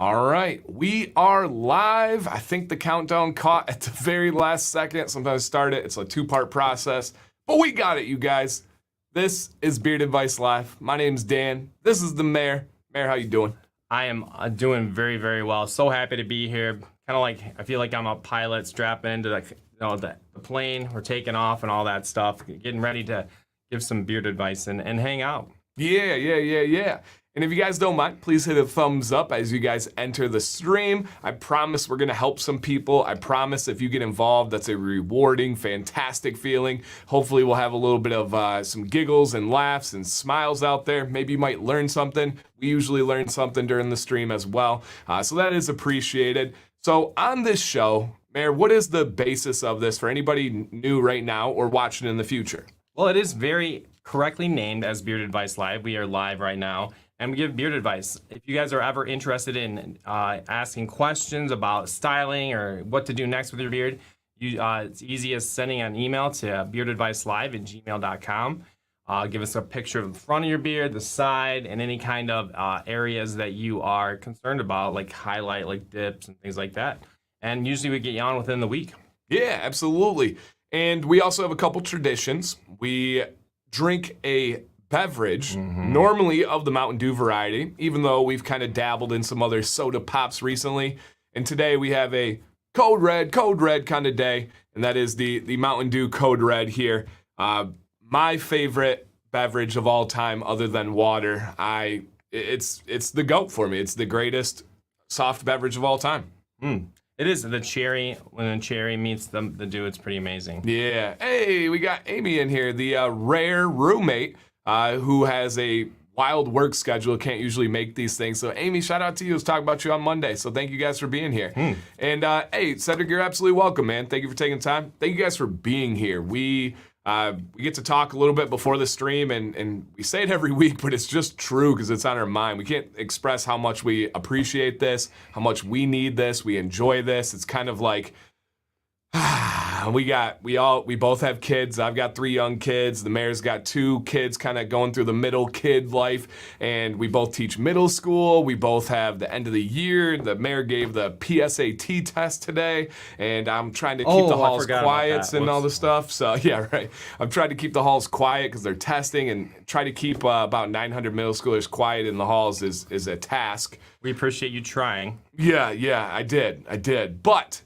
All right, we are live. I think the countdown caught at the very last second. Sometimes start it. It's a two-part process, but we got it, you guys. This is Beard Advice Live. My name's Dan. This is the Mayor. Mayor, how you doing? I am doing very, very well. So happy to be here. Kind of like I feel like I'm a pilot strapping into the plane. We're taking off and all that stuff. Getting ready to give some beard advice and hang out. Yeah. And if you guys don't mind, please hit a thumbs up as you guys enter the stream. I promise we're going to help some people. I promise if you get involved, that's a rewarding, fantastic feeling. Hopefully we'll have a little bit of some giggles and laughs and smiles out there. Maybe you might learn something. We usually learn something during the stream as well. So that is appreciated. So on this show, Mayor, what is the basis of this for anybody new right now or watching in the future? Well, it is very correctly named as Beard Advice Live. We are live right now. And we give beard advice. If you guys are ever interested in asking questions about styling or what to do next with your beard, it's easy as sending an email to beardadvicelive@gmail.com. Give us a picture of the front of your beard, the side, and any kind of areas that you are concerned about, like highlight, like dips and things like that. And usually we get you on within the week. Yeah, absolutely. And we also have a couple traditions. We drink a beverage, normally of the Mountain Dew variety, even though we've kind of dabbled in some other soda pops recently. And today we have a Code Red kind of day, and that is the Mountain Dew Code Red here. My favorite beverage of all time, other than water. It's the GOAT for me. It's the greatest soft beverage of all time. It is the cherry. When the cherry meets the dew, it's pretty amazing. Yeah. Hey, we got Amy in here, the rare roommate. Who has a wild work schedule, can't usually make these things. So, Amy, shout out to you. I was talking about you on Monday. So, thank you guys for being here. And, hey, Cedric, you're absolutely welcome, man. Thank you for taking time. Thank you guys for being here. We get to talk a little bit before the stream, and we say it every week, but it's just true because it's on our mind. We can't express how much we appreciate this, how much we need this, we enjoy this. It's kind of like... we both have kids. I've got 3 young kids. The Mayor's got 2 kids kind of going through the middle kid life, and we both teach middle school. We both have the end of the year. The Mayor gave the PSAT test today, and I'm trying to keep the halls quiet and all the stuff. So yeah, right. I'm trying to keep the halls quiet because they're testing, and try to keep about 900 middle schoolers quiet in the halls is a task. We appreciate you trying. Yeah, I did. But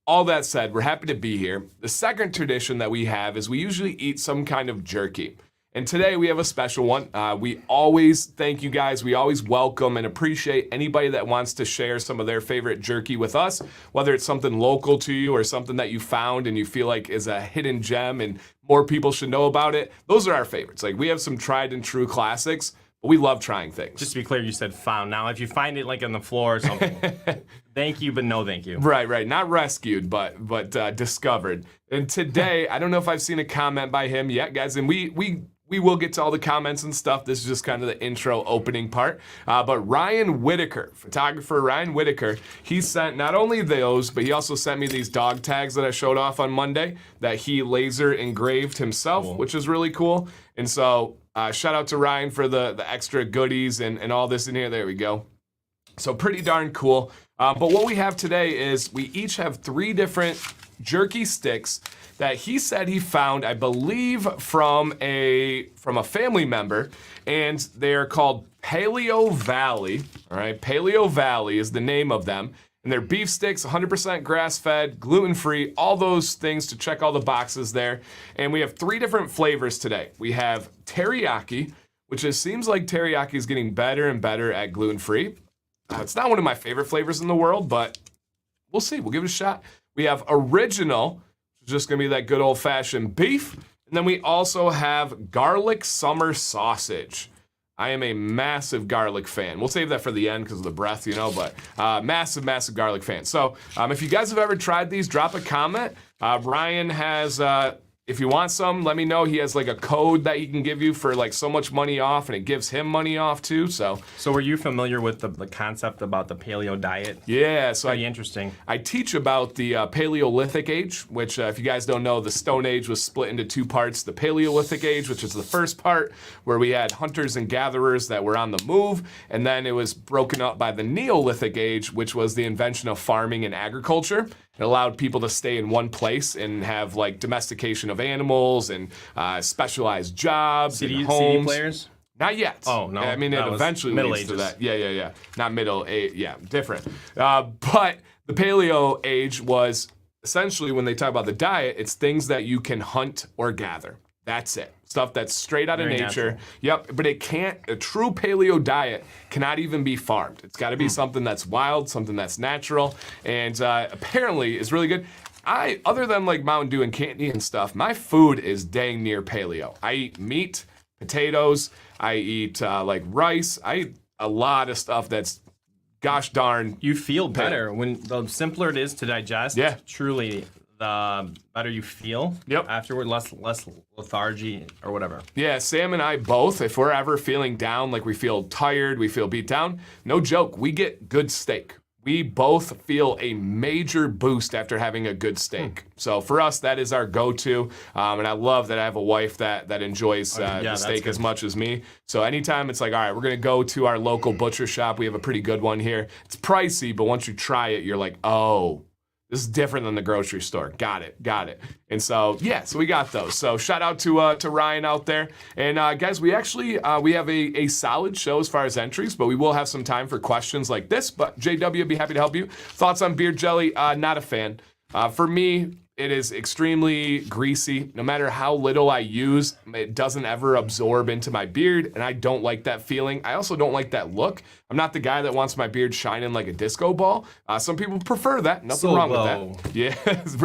all that said, we're happy to be here. The second tradition that we have is we usually eat some kind of jerky. And today we have a special one. We always thank you guys. We always welcome and appreciate anybody that wants to share some of their favorite jerky with us, whether it's something local to you or something that you found and you feel like is a hidden gem and more people should know about it. Those are our favorites. Like, we have some tried and true classics, but we love trying things. Just to be clear, you said found. Now, if you find it like on the floor or something, thank you, but no thank you. Right. Not rescued, but discovered. And today, I don't know if I've seen a comment by him yet, guys, and we will get to all the comments and stuff. This is just kind of the intro opening part. But Ryan Whitaker, photographer Ryan Whitaker, he sent not only those, but he also sent me these dog tags that I showed off on Monday that he laser engraved himself, which is really cool. And so shout out to Ryan for the extra goodies and all this in here. There we go. So pretty darn cool. But what we have today is we each have 3 different jerky sticks that he said he found, I believe, from a family member, and they are called Paleo Valley. All right, Paleo Valley is the name of them. And they're beef sticks, 100% grass-fed, gluten-free, all those things to check all the boxes there. And we have 3 different flavors today. We have teriyaki, which seems like teriyaki is getting better and better at gluten-free. It's not one of my favorite flavors in the world, but we'll see. We'll give it a shot. We have original, which is just going to be that good old-fashioned beef. And then we also have garlic summer sausage. I am a massive garlic fan. We'll save that for the end because of the breath, but massive garlic fan. So if you guys have ever tried these, drop a comment. Ryan has, if you want some, let me know. He has like a code that he can give you for like so much money off, and it gives him money off too. So were you familiar with the concept about the paleo diet? yeah, so Pretty interesting. I teach about the Paleolithic age, which if you guys don't know, the Stone Age was split into two parts. The Paleolithic age, which is the first part where we had hunters and gatherers that were on the move, and then it was broken up by the Neolithic age, which was the invention of farming and agriculture. It allowed people to stay in one place and have like domestication of animals and specialized jobs and homes. CD players? Not yet. Oh, no. I mean, it eventually Middle leads to Ages. that. Yeah. Not middle age. Yeah, different. But the Paleo age was essentially, when they talk about the diet, it's things that you can hunt or gather. That's it. Stuff that's straight out of Very nature. natural. Yep, but it can't, a true paleo diet cannot even be farmed. It's got to be something that's wild, something that's natural, and apparently is really good. Other than like Mountain Dew and candy and stuff, my food is dang near paleo. I eat meat, potatoes, I eat like rice, I eat a lot of stuff that's gosh darn. You feel better when the simpler it is to digest. Yeah. Truly, the better you feel. Yep. Afterward, less lethargy or whatever. Yeah, Sam and I both, if we're ever feeling down, like we feel tired, we feel beat down, no joke, we get good steak. We both feel a major boost after having a good steak. So for us, that is our go-to. And I love that I have a wife that enjoys the steak as much as me. So anytime it's like, all right, we're going to go to our local butcher shop. We have a pretty good one here. It's pricey, but once you try it, you're like, oh, this is different than the grocery store. Got it. And so, yeah, so we got those. So shout out to Ryan out there. And guys, we actually, we have a solid show as far as entries, but we will have some time for questions like this. But JW would be happy to help you. Thoughts on beard jelly? Not a fan. For me, it is extremely greasy. No matter how little I use, it doesn't ever absorb into my beard, and I don't like that feeling. I also don't like that look. I'm not the guy that wants my beard shining like a disco ball. Some people prefer that. Nothing wrong with that. Yeah,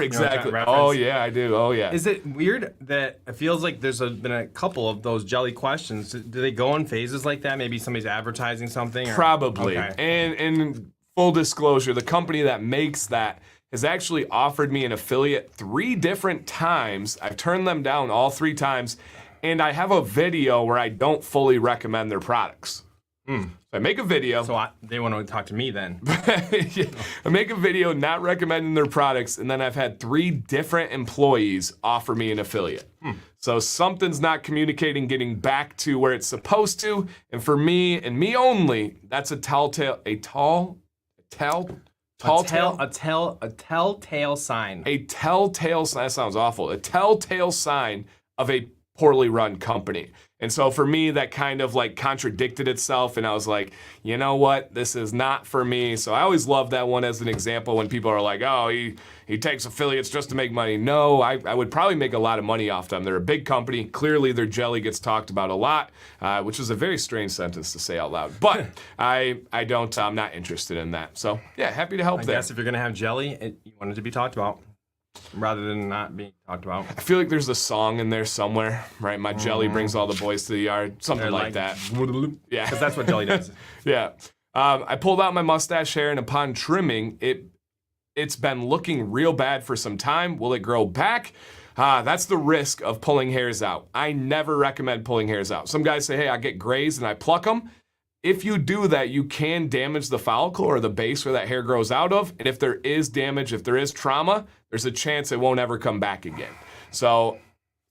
exactly. Oh, yeah, I do. Oh, yeah. Is it weird that it feels like there's been a couple of those jelly questions? Do they go in phases like that? Maybe somebody's advertising something? Or? Probably. Okay. And full disclosure, the company that makes that has actually offered me an affiliate 3 different times. I've turned them down all 3 times, and I have a video where I don't fully recommend their products. So I make a video. So they want to talk to me then. Yeah, I make a video not recommending their products, and then I've had 3 different employees offer me an affiliate. So something's not communicating, getting back to where it's supposed to, and for me and me only, that's a telltale sign. A telltale sign. That sounds awful. A telltale sign of a poorly run company. And so for me, that kind of like contradicted itself. And I was like, you know what? This is not for me. So I always love that one as an example when people are like, oh, he takes affiliates just to make money. No, I would probably make a lot of money off them. They're a big company. Clearly, their jelly gets talked about a lot, which is a very strange sentence to say out loud. But I'm not interested in that. So yeah, happy to help there. I guess if you're going to have jelly, you want it to be talked about rather than not being talked about. I feel like there's a song in there somewhere, right? My jelly brings all the boys to the yard. Something like that. Yeah. Because that's what jelly does. Yeah. I pulled out my mustache hair, and upon trimming, it's been looking real bad for some time. Will it grow back? That's the risk of pulling hairs out. I never recommend pulling hairs out. Some guys say, hey, I get grays and I pluck them. If you do that, you can damage the follicle or the base where that hair grows out of. And if there is damage, if there is trauma, there's a chance it won't ever come back again. So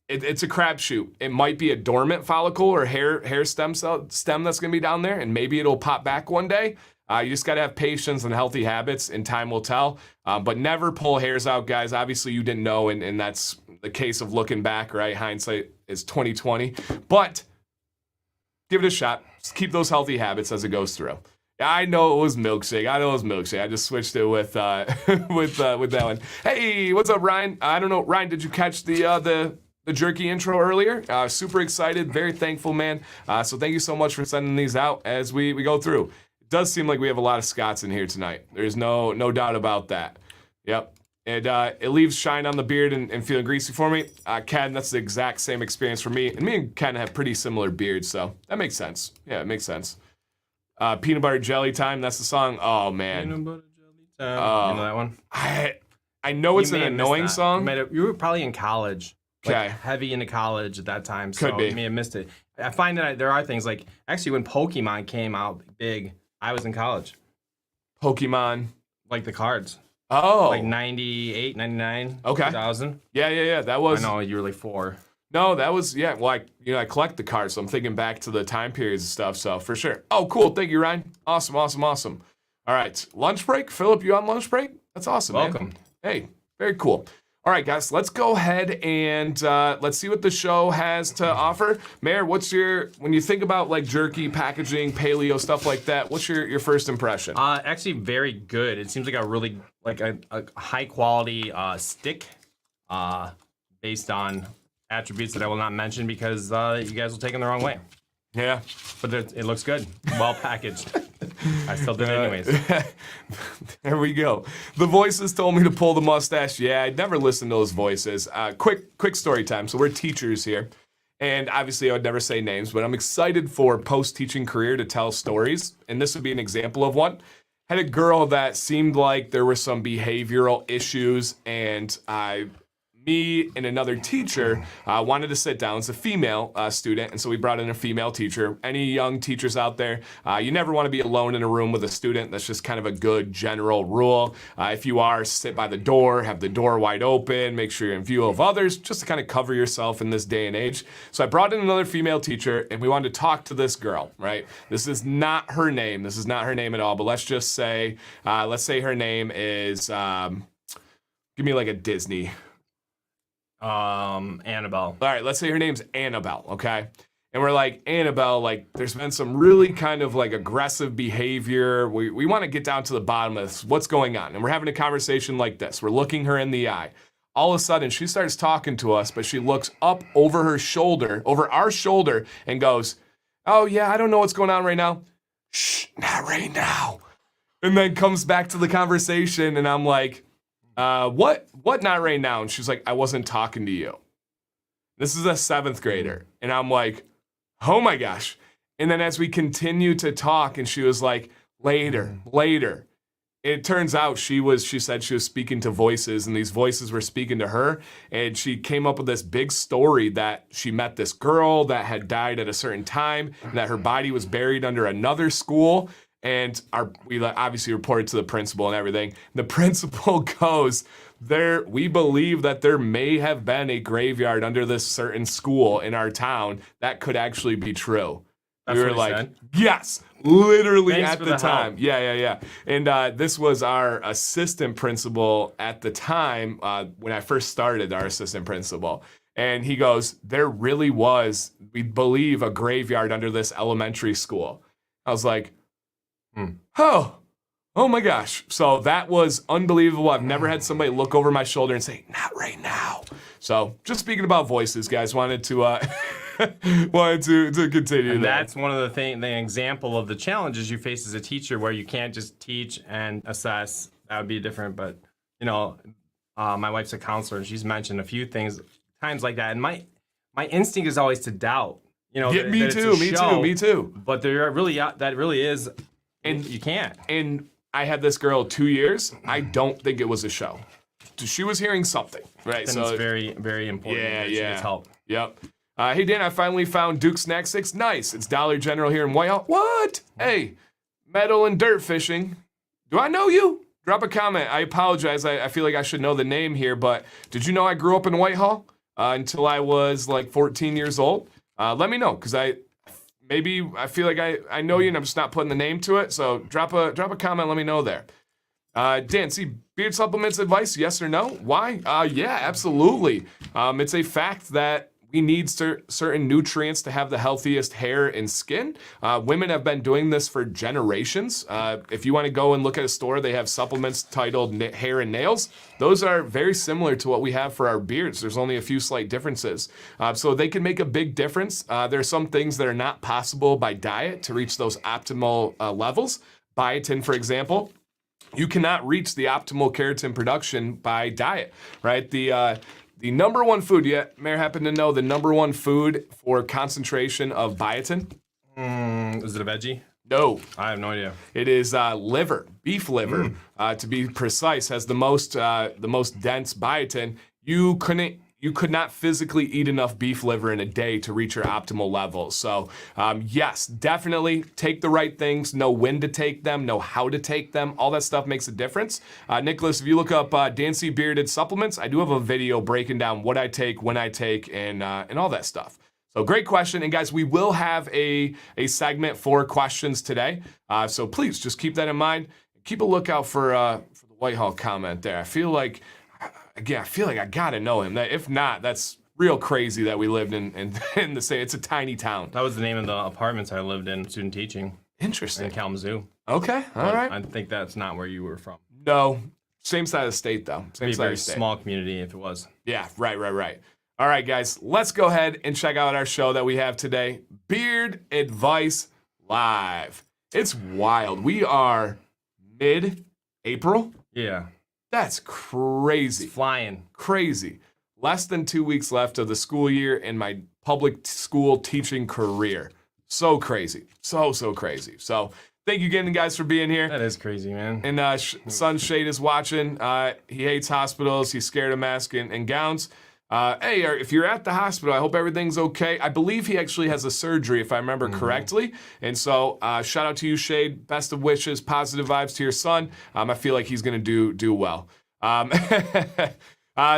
it's a crapshoot. It might be a dormant follicle or hair stem that's gonna be down there, and maybe it'll pop back one day. You just gotta have patience and healthy habits, and time will tell. But never pull hairs out, guys. Obviously, you didn't know, and that's the case of looking back, right? Hindsight is 20/20. But give it a shot. Just keep those healthy habits as it goes through. I know it was milkshake. I just switched it with with that one. Hey, what's up, Ryan? I don't know, Ryan. Did you catch the Jerky intro earlier? Super excited, very thankful, man. So thank you so much for sending these out as we go through. It does seem like we have a lot of Scots in here tonight. There's no doubt about that. Yep. It leaves shine on the beard and feeling greasy for me. Ken, that's the exact same experience for me. And me and Ken have pretty similar beards, so that makes sense. Yeah, it makes sense. Peanut butter jelly time, that's the song. Oh, man. Peanut butter jelly time. You know that one? I know it's an annoying song. You were probably in college. Okay. heavy into college at that time. Could So be. I may have missed it. I find that there are things like, actually, when Pokemon came out big, I was in college. Pokemon. Like the cards. Oh. Like 98, 99, Okay. 2000. Yeah. That was. I know, you were like 4. No, that was, yeah. Well, I collect the cards, so I'm thinking back to the time periods and stuff. So for sure. Oh, cool. Thank you, Ryan. Awesome. All right. Lunch break. Philip, you on lunch break? That's awesome, Welcome. man. Hey, very cool. All right, guys, let's go ahead and let's see what the show has to offer. Mayor, when you think about like jerky, packaging, paleo, stuff like that, what's your first impression? Actually, very good. It seems like a really, like a high quality stick based on attributes that I will not mention because you guys will take them the wrong way. Yeah. But it looks good. Well packaged. I still did it anyways. There we go. The voices told me to pull the mustache. Yeah, I'd never listened to those voices. Quick story time. So we're teachers here. And obviously I would never say names, but I'm excited for post-teaching career to tell stories. And this would be an example of one. Had a girl that seemed like there were some behavioral issues, and me and another teacher wanted to sit down. It's a female student, and so we brought in a female teacher. Any young teachers out there, you never want to be alone in a room with a student. That's just kind of a good general rule. If you are, sit by the door, have the door wide open, make sure you're in view of others, just to kind of cover yourself in this day and age. So I brought in another female teacher, and we wanted to talk to this girl, right? This is not her name. This is not her name at all, but let's just say, her name is, give me like a Disney. Annabelle. All right, let's say her name's Annabelle, okay? And we're like, Annabelle, like, there's been some really kind of like aggressive behavior. We want to get down to the bottom of this. What's going on? And we're having a conversation like this. We're looking her in the eye. All of a sudden, she starts talking to us, but she looks up over our shoulder, and goes, oh, yeah, I don't know what's going on right now. Shh, not right now. And then comes back to the conversation, and I'm like, what not right now? And she's like, I wasn't talking to you. This is a 7th grader. And I'm like, oh my gosh. And then as we continue to talk, and she was like, later. It turns out she said she was speaking to voices, and these voices were speaking to her. And she came up with this big story that she met this girl that had died at a certain time, and that her body was buried under another school. And we obviously reported to the principal and everything. The principal goes, we believe that there may have been a graveyard under this certain school in our town. That could actually be true. That's we were what he like, said? yes, literally Thanks at for the the time. help. Yeah. And this was our assistant principal at the time when I first started, our assistant principal. And he goes, there really was, we believe, a graveyard under this elementary school. I was like, Oh my gosh. So that was unbelievable. I've never had somebody look over my shoulder and say, not right now. So just speaking about voices, guys, wanted to continue. And that's one of the example of the challenges you face as a teacher, where you can't just teach and assess. That would be different. But, my wife's a counselor, and she's mentioned a few times like that. And my instinct is always to doubt. Me too. But that really is. And you can't. And I had this girl 2 years. I don't think it was a show. She was hearing something, right? Then it's very, very important that she gets help. Yep. Hey, Dan, I finally found Duke's Snack Sticks. Nice. It's Dollar General here in Whitehall. What? Hey, metal and dirt fishing. Do I know you? Drop a comment. I apologize. I feel like I should know the name here, but did you know I grew up in Whitehall until I was like 14 years old? Let me know, because I feel like I know you and I'm just not putting the name to it. So drop a comment. Let me know there. Dan, beard supplements advice, yes or no? Why? Yeah, absolutely. It's a fact that we need certain nutrients to have the healthiest hair and skin. Women have been doing this for generations. If you want to go and look at a store, they have supplements titled hair and nails. Those are very similar to what we have for our beards. There's only a few slight differences. So they can make a big difference. There are some things that are not possible by diet to reach those optimal levels. Biotin, for example. You cannot reach the optimal keratin production by diet, right? The number one food, Mayor happen to know the number one food for concentration of biotin? Is it a veggie? No. I have no idea. It is liver, beef liver, to be precise, has the most dense biotin. You you could not physically eat enough beef liver in a day to reach your optimal levels. So yes, definitely take the right things, know when to take them, know how to take them. All that stuff makes a difference. Nicholas, if you look up Dancy Bearded Supplements, I do have a video breaking down what I take, when I take, and all that stuff. So great question. And guys, we will have a segment for questions today. So please just keep that in mind. Keep a lookout for the Whitehall comment there. I feel like I gotta know him. If not, that's real crazy that we lived in the same. It's a tiny town. That was the name of the apartments I lived in, student teaching. Interesting. In Kalamazoo. Okay, all right. I think that's not where you were from. No, same side of the state though. Same It'd be side a of very the state. small community if it was. Yeah, right. All right, guys, let's go ahead and check out our show that we have today, Beard Advice Live. It's wild. We are mid-April. Yeah. That's crazy. It's flying. Crazy. Less than 2 weeks left of the school year in my public school teaching career. So crazy. So crazy. So thank you again, guys, for being here. That is crazy, man. And Son Shade is watching. He hates hospitals. He's scared of masks and gowns. Hey, if you're at the hospital, I hope everything's okay. I believe he actually has a surgery, if I remember correctly. And so shout out to you, Shade. Best of wishes, positive vibes to your son. I feel like he's going to do well.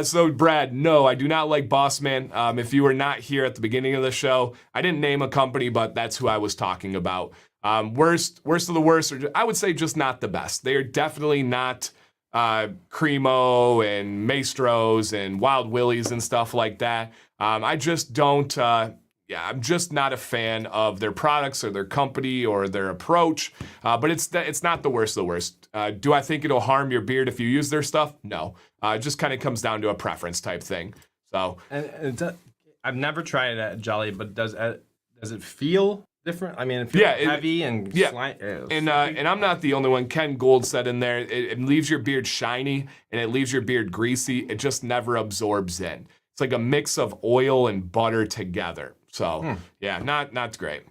So, Brad, no, I do not like Boss Man. If you were not here at the beginning of the show, I didn't name a company, but that's who I was talking about. Worst of the worst, or I would say just not the best. They are definitely not Cremo and Maestros and Wild Willies and stuff like that. I just don't, I'm just not a fan of their products or their company or their approach. But it's not the worst of the worst. Do I think it'll harm your beard if you use their stuff? No. It just kind of comes down to a preference type thing. So I've never tried it at Jolly, but does it feel different? I mean, it feels heavy and slimy. And I'm not the only one. Ken Gold said in there, it leaves your beard shiny and it leaves your beard greasy. It just never absorbs in. It's like a mix of oil and butter together. So yeah, not great.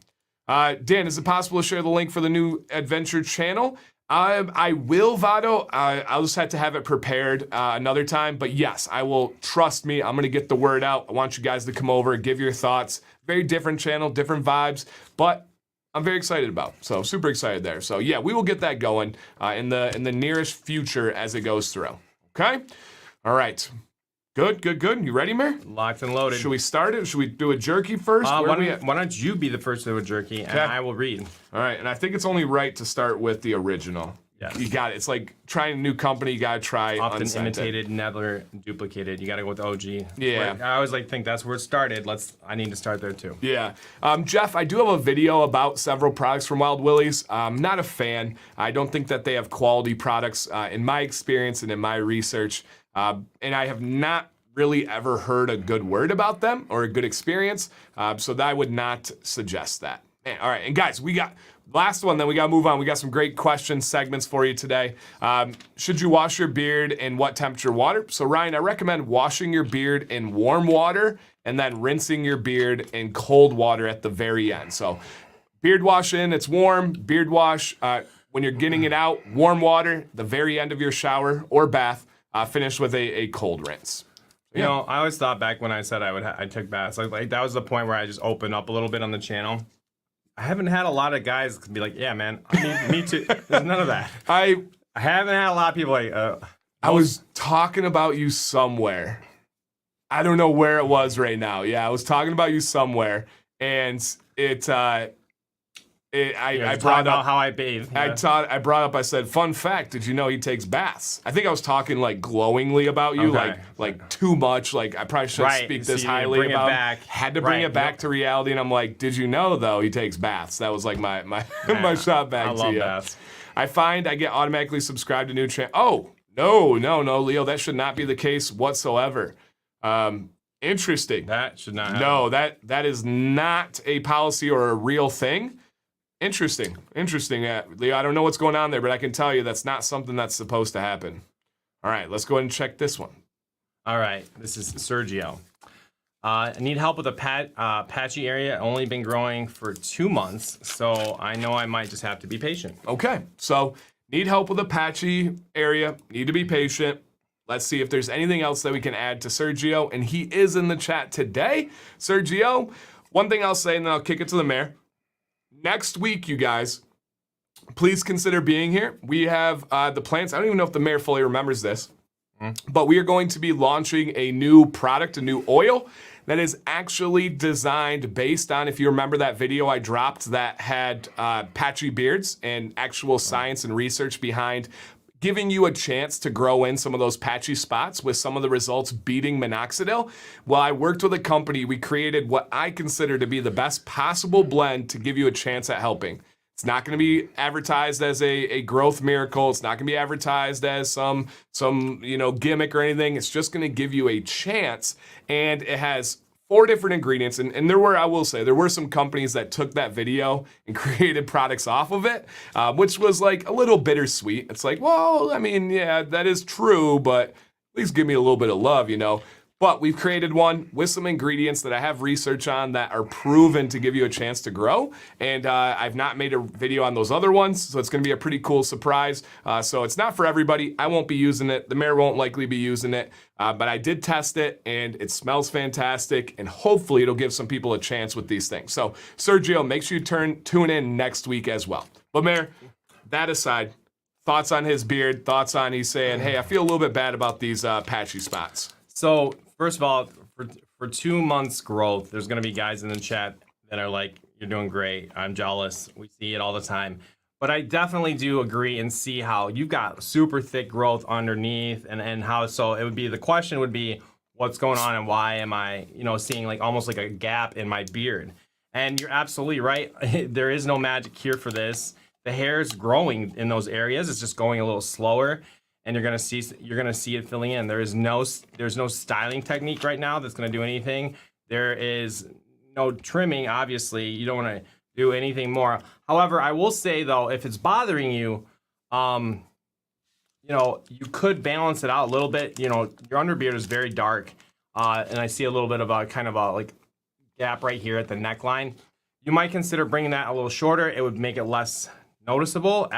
Dan, is it possible to share the link for the new adventure channel? I will, Vado. I'll just have to have it prepared another time. But yes, I will. Trust me, I'm going to get the word out. I want you guys to come over, give your thoughts. Very different channel, different vibes, but I'm very excited about. So super excited there. So yeah, we will get that going in the nearest future as it goes through. Okay? All right. Good. You ready, Mir? Locked and loaded. Should we start it? Should we do a jerky first? Why don't you be the first to do a jerky, and I will read. All right, and I think it's only right to start with the original. Yes. You got it. It's like trying a new company. You got to try often unscented. Imitated, never duplicated. You got to go with OG. Yeah. I always think that's where it started. I need to start there too. Yeah. Jeff, I do have a video about several products from Wild Willie's. I'm not a fan. I don't think that they have quality products in my experience and in my research. And I have not really ever heard a good word about them or a good experience. So I would not suggest that. Man, all right, and guys, we got last one, then we got to move on. We got some great question segments for you today. Should you wash your beard in what temperature water? So Ryan, I recommend washing your beard in warm water and then rinsing your beard in cold water at the very end. So beard wash in, it's warm. Beard wash, when you're getting it out, warm water, the very end of your shower or bath, finish with a cold rinse. You know, I always thought back when I said I took baths, like that was the point where I just opened up a little bit on the channel. I haven't had a lot of guys be like, yeah, man, me too. There's none of that. I haven't had a lot of people like, I was talking about you somewhere. I don't know where it was right now. Yeah, I was talking about you somewhere, and I brought up how I bathe. Yeah. I brought up. I said, "Fun fact: did you know he takes baths?" I think I was talking like glowingly about you, like too much. Like I probably shouldn't speak this highly about him. Had to bring it back to reality, and I'm like, "Did you know though he takes baths?" That was like my my shot back to you. I love baths. I find I get automatically subscribed to new channel. Oh no, Leo, that should not be the case whatsoever. Interesting. That should not happen. No, that is not a policy or a real thing. Interesting. Leo, I don't know what's going on there, but I can tell you that's not something that's supposed to happen. All right, let's go ahead and check this one. All right, this is Sergio. I need help with a patchy area. Only been growing for 2 months, so I know I might just have to be patient. Okay, so need help with a patchy area. Need to be patient. let's see if there's anything else that we can add to Sergio. And he is in the chat today. Sergio, one thing I'll say, and then I'll kick it to the mayor. Next week, you guys, please consider being here. We have the plans. I don't even know if the mayor fully remembers this, but we are going to be launching a new product, a new oil that is actually designed based on, if you remember that video I dropped that had patchy beards and actual science and research behind giving you a chance to grow in some of those patchy spots with some of the results beating minoxidil. Well, I worked with a company. We created what I consider to be the best possible blend to give you a chance at helping. It's not going to be advertised as a growth miracle. It's not going to be advertised as some gimmick or anything. It's just going to give you a chance, and it has 4 different ingredients, and there were some companies that took that video and created products off of it, which was like a little bittersweet. It's like, well, I mean, yeah, that is true, but at least give me a little bit of love, But we've created one with some ingredients that I have research on that are proven to give you a chance to grow. And I've not made a video on those other ones, so it's going to be a pretty cool surprise. So it's not for everybody. I won't be using it. The mayor won't likely be using it. But I did test it, and it smells fantastic. And hopefully it'll give some people a chance with these things. So Sergio, make sure you tune in next week as well. But Mayor, that aside, thoughts on his beard, thoughts on he's saying, hey, I feel a little bit bad about these patchy spots. So first of all, for 2 months growth, there's going to be guys in the chat that are like, you're doing great. I'm jealous. We see it all the time. But I definitely do agree and see how you've got super thick growth underneath and how, so it would be, the question would be, what's going on and why am I, seeing like almost like a gap in my beard? And you're absolutely right. There is no magic cure for this. The hair is growing in those areas. It's just going a little slower. And you're gonna see it filling in. There's no styling technique right now that's gonna do anything. There is no trimming, obviously. You don't wanna do anything more. However, I will say though, if it's bothering you, you could balance it out a little bit. Your underbeard is very dark, and I see a little bit of a kind of a like gap right here at the neckline. You might consider bringing that a little shorter. It would make it less noticeable.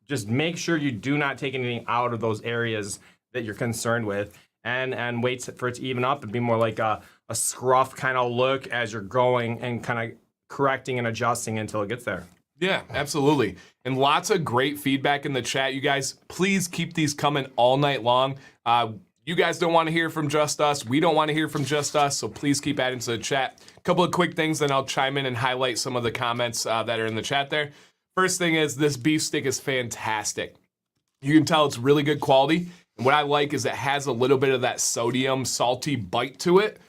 Just make sure you do not take anything out of those areas that you're concerned with, and wait for it to even up and be more like a scruff kind of look as you're going and kind of correcting and adjusting until it gets there. Yeah, absolutely. And lots of great feedback in the chat. You guys, please keep these coming all night long. You guys don't want to hear from just us. We don't want to hear from just us, so please keep adding to the chat. A couple of quick things, then I'll chime in and highlight some of the comments that are in the chat there. First thing is, this beef stick is fantastic. You can tell it's really good quality. And what I like is it has a little bit of that sodium salty bite to it.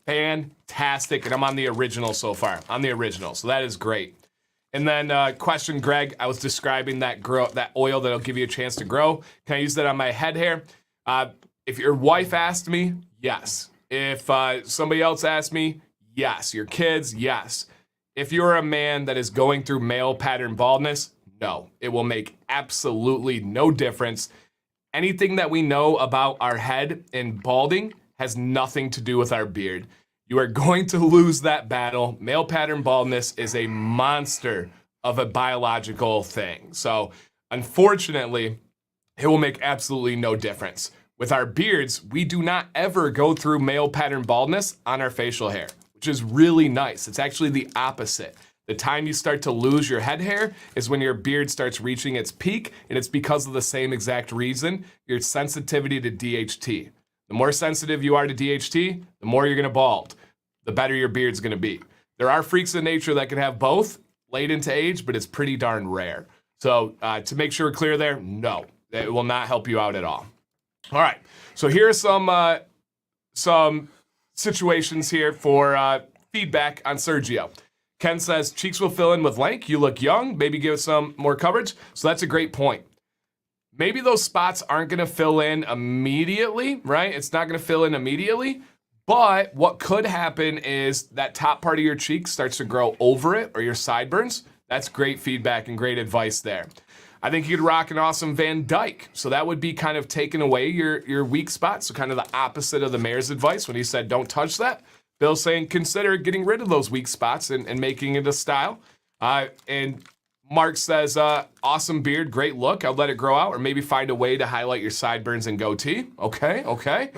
Fantastic. And I'm on the original so far. On the original. So that is great. And then question, Greg, I was describing that oil that'll give you a chance to grow. Can I use that on my head hair? If your wife asked me, yes. If somebody else asked me, yes. Your kids, yes. If you're a man that is going through male pattern baldness, no. It will make absolutely no difference. Anything that we know about our head and balding has nothing to do with our beard. You are going to lose that battle. Male pattern baldness is a monster of a biological thing. So, unfortunately, it will make absolutely no difference. With our beards, we do not ever go through male pattern baldness on our facial hair, which is really nice. It's actually the opposite. The time you start to lose your head hair is when your beard starts reaching its peak, and it's because of the same exact reason, your sensitivity to DHT. The more sensitive you are to DHT, the more you're gonna bald, the better your beard's gonna be. There are freaks of nature that can have both late into age, but it's pretty darn rare. So to make sure we're clear there, no, it will not help you out at all. All right, so here are some situations here for feedback on Sergio. Ken says, cheeks will fill in with length. You look young. Maybe give some more coverage. So that's a great point. Maybe those spots aren't going to fill in immediately, right? It's not going to fill in immediately. But what could happen is that top part of your cheek starts to grow over it, or your sideburns. That's great feedback and great advice there. I think you could rock an awesome Van Dyke. So that would be kind of taking away your weak spot. So kind of the opposite of the mayor's advice when he said, don't touch that. Bill's saying, consider getting rid of those weak spots and making it a style. And Mark says, awesome beard, great look. I'll let it grow out or maybe find a way to highlight your sideburns and goatee. Okay.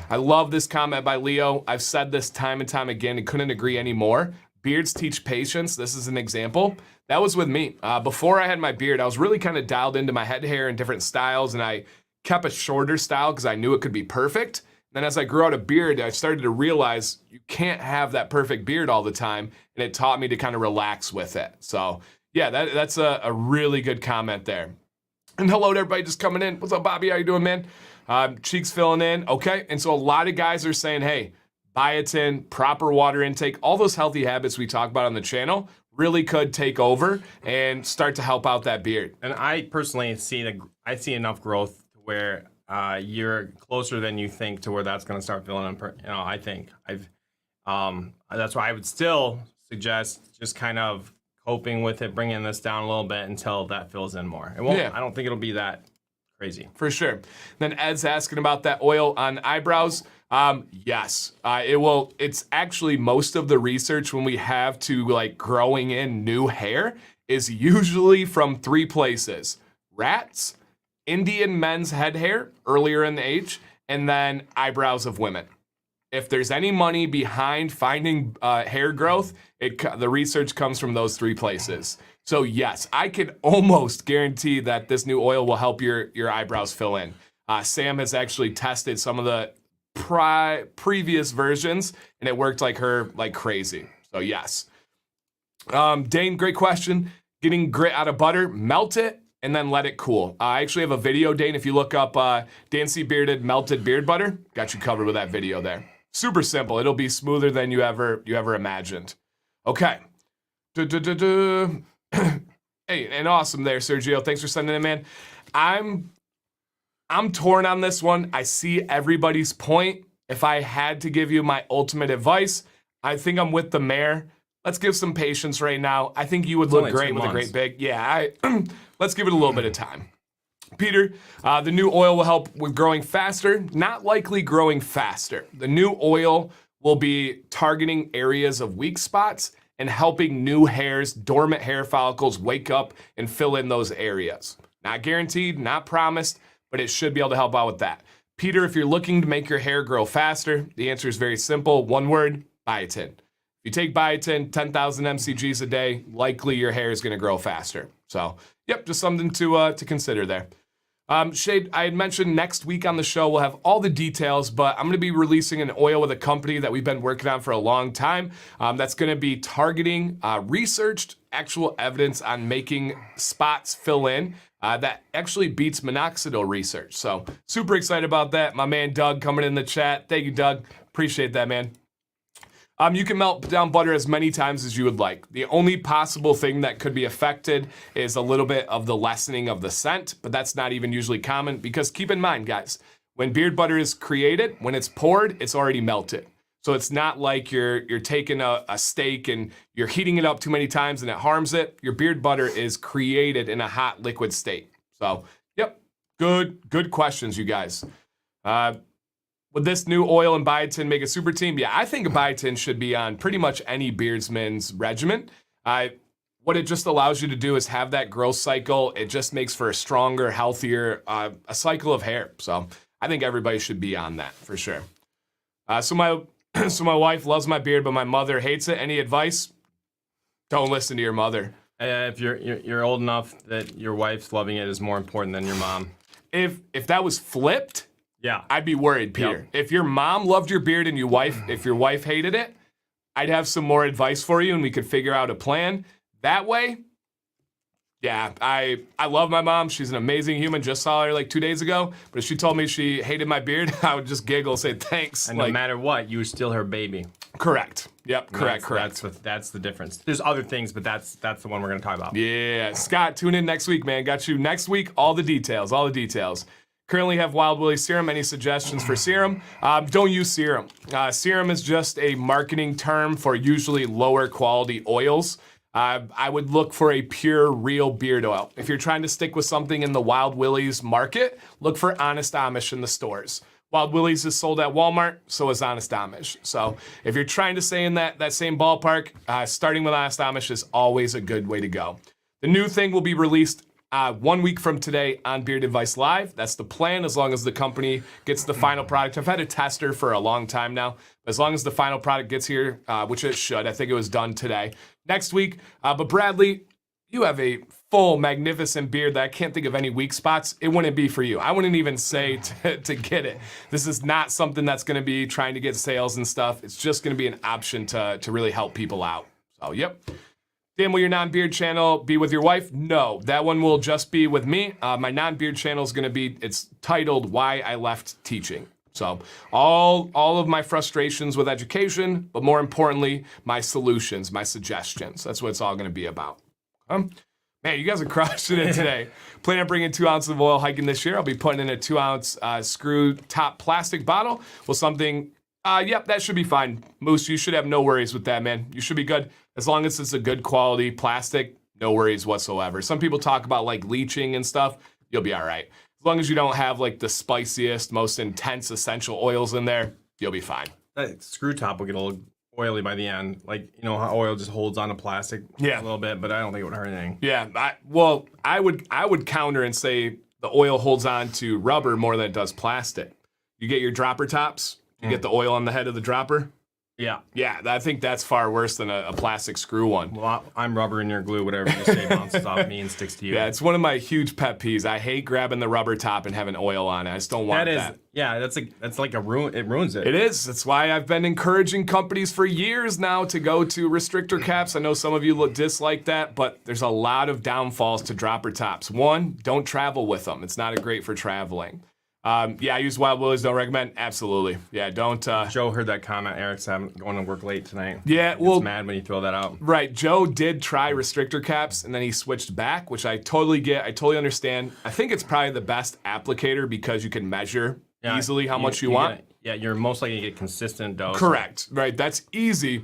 I love this comment by Leo. I've said this time and time again and couldn't agree anymore. Beards teach patience. This is an example. That was with me. Before I had my beard, I was really kind of dialed into my head hair and different styles, and I kept a shorter style because I knew it could be perfect. Then as I grew out a beard, I started to realize you can't have that perfect beard all the time, and it taught me to kind of relax with it. So yeah, that's a really good comment there. And hello to everybody just coming in. What's up, Bobby? How you doing, man? Cheeks filling in. Okay, and so a lot of guys are saying, hey, biotin, proper water intake, all those healthy habits we talk about on the channel really could take over and start to help out that beard. And I personally see enough growth to where you're closer than you think to where that's going to start filling in. I think that's why I would still suggest just kind of coping with it, bringing this down a little bit until that fills in more. It won't. Yeah. I don't think it'll be that crazy. For sure. Then Ed's asking about that oil on eyebrows. Yes, it will. It's actually most of the research when we have to like growing in new hair is usually from 3 places: rats, Indian men's head hair earlier in the age, and then eyebrows of women. If there's any money behind finding hair growth, the research comes from those 3 places. So yes, I can almost guarantee that this new oil will help your eyebrows fill in. Sam has actually tested some of the previous versions, and it worked like crazy. So yes. Dane, great question. Getting grit out of butter, melt it, and then let it cool. I actually have a video, Dane. If you look up Dan C. Bearded melted beard butter, got you covered with that video there. Super simple. It'll be smoother than you ever imagined. Okay. Hey, and awesome there, Sergio. Thanks for sending it, man. I'm torn on this one. I see everybody's point. If I had to give you my ultimate advice, I think I'm with the mayor. Let's give some patience right now. I think you would look great with a great big. Yeah, let's give it a little bit of time. Peter, the new oil will help with growing faster. Not likely growing faster. The new oil will be targeting areas of weak spots and helping new hairs, dormant hair follicles wake up and fill in those areas. Not guaranteed, not promised, but it should be able to help out with that. Peter, if you're looking to make your hair grow faster, the answer is very simple. One word, biotin. If you take biotin, 10,000 mcgs a day, likely your hair is going to grow faster. So, yep, just something to consider there. Shade, I had mentioned next week on the show we'll have all the details, but I'm going to be releasing an oil with a company that we've been working on for a long time. That's going to be targeting researched actual evidence on making spots fill in that actually beats minoxidil research. So super excited about that. My man Doug coming in the chat. Thank you, Doug. Appreciate that, man. You can melt down butter as many times as you would like. The only possible thing that could be affected is a little bit of the lessening of the scent, but that's not even usually common because keep in mind, guys, when beard butter is created, when it's poured, it's already melted. So it's not like you're taking a steak and you're heating it up too many times and it harms it. Your beard butter is created in a hot liquid state. So, yep, good questions, you guys. Would this new oil and biotin make a super team? Yeah, I think a biotin should be on pretty much any beardsman's regimen. What it just allows you to do is have that growth cycle. It just makes for a stronger, healthier, a cycle of hair. So I think everybody should be on that for sure. So my wife loves my beard, but my mother hates it. Any advice? Don't listen to your mother. If you're old enough that your wife's loving it is more important than your mom. If that was flipped, yeah, I'd be worried, Peter. Yep. If your mom loved your beard and if your wife hated it, I'd have some more advice for you and we could figure out a plan. That way, yeah, I love my mom. She's an amazing human. Just saw her like 2 days ago. But if she told me she hated my beard, I would just giggle, say thanks. And no matter what, you were still her baby. Correct. Yep, correct. That's the difference. There's other things, but that's the one we're going to talk about. Yeah, Scott, tune in next week, man. Got you next week, all the details. Currently have Wild Willie serum. Any suggestions for serum? Don't use serum. Serum is just a marketing term for usually lower quality oils. I would look for a pure, real beard oil. If you're trying to stick with something in the Wild Willie's market, look for Honest Amish in the stores. Wild Willie's is sold at Walmart, so is Honest Amish. So if you're trying to stay in that same ballpark, starting with Honest Amish is always a good way to go. The new thing will be released 1 week from today on Beard Advice Live. That's the plan, as long as the company gets the final product. I've had a tester for a long time now. As long as the final product gets here, which it should. I think it was done today. Next week. But Bradley, you have a full, magnificent beard that I can't think of any weak spots. It wouldn't be for you. I wouldn't even say to get it. This is not something that's going to be trying to get sales and stuff. It's just going to be an option to really help people out. So, yep. Dan, will your non-beard channel be with your wife? No, that one will just be with me. My non-beard channel is going to be, it's titled Why I Left Teaching. So all of my frustrations with education, but more importantly, my solutions, my suggestions. That's what it's all going to be about. Man, you guys are crushing it today. Planning on bringing 2 ounces of oil hiking this year. I'll be putting in a 2-ounce screw top plastic bottle with something. Yep, that should be fine. Moose, you should have no worries with that, man. You should be good. As long as it's a good quality plastic, no worries whatsoever. Some people talk about like leaching and stuff. You'll be all right. As long as you don't have like the spiciest, most intense essential oils in there, you'll be fine. That screw top will get a little oily by the end. Like, you know how oil just holds on to plastic a little bit, but I don't think it would hurt anything. Yeah, I would counter and say the oil holds on to rubber more than it does plastic. You get your dropper tops, you get the oil on the head of the dropper. Yeah. Yeah, I think that's far worse than a plastic screw one. Well, I'm rubber and you're glue, whatever you say bounces off me and sticks to you. Yeah, it's one of my huge pet peeves. I hate grabbing the rubber top and having oil on it. I just don't want that. Yeah, that's like a ruin. It ruins it. It is. That's why I've been encouraging companies for years now to go to restrictor caps. I know some of you dislike that, but there's a lot of downfalls to dropper tops. One, don't travel with them. It's not great for traveling. Yeah, I use Wild Willies, don't recommend. Absolutely. Yeah, don't. Joe heard that comment. Eric's going to work late tonight. Yeah, well, mad when you throw that out. Right. Joe did try restrictor caps, and then he switched back, which I totally get. I totally understand. I think it's probably the best applicator because you can measure easily how much you want. You're most likely to get consistent dose. Correct. Right. That's easy.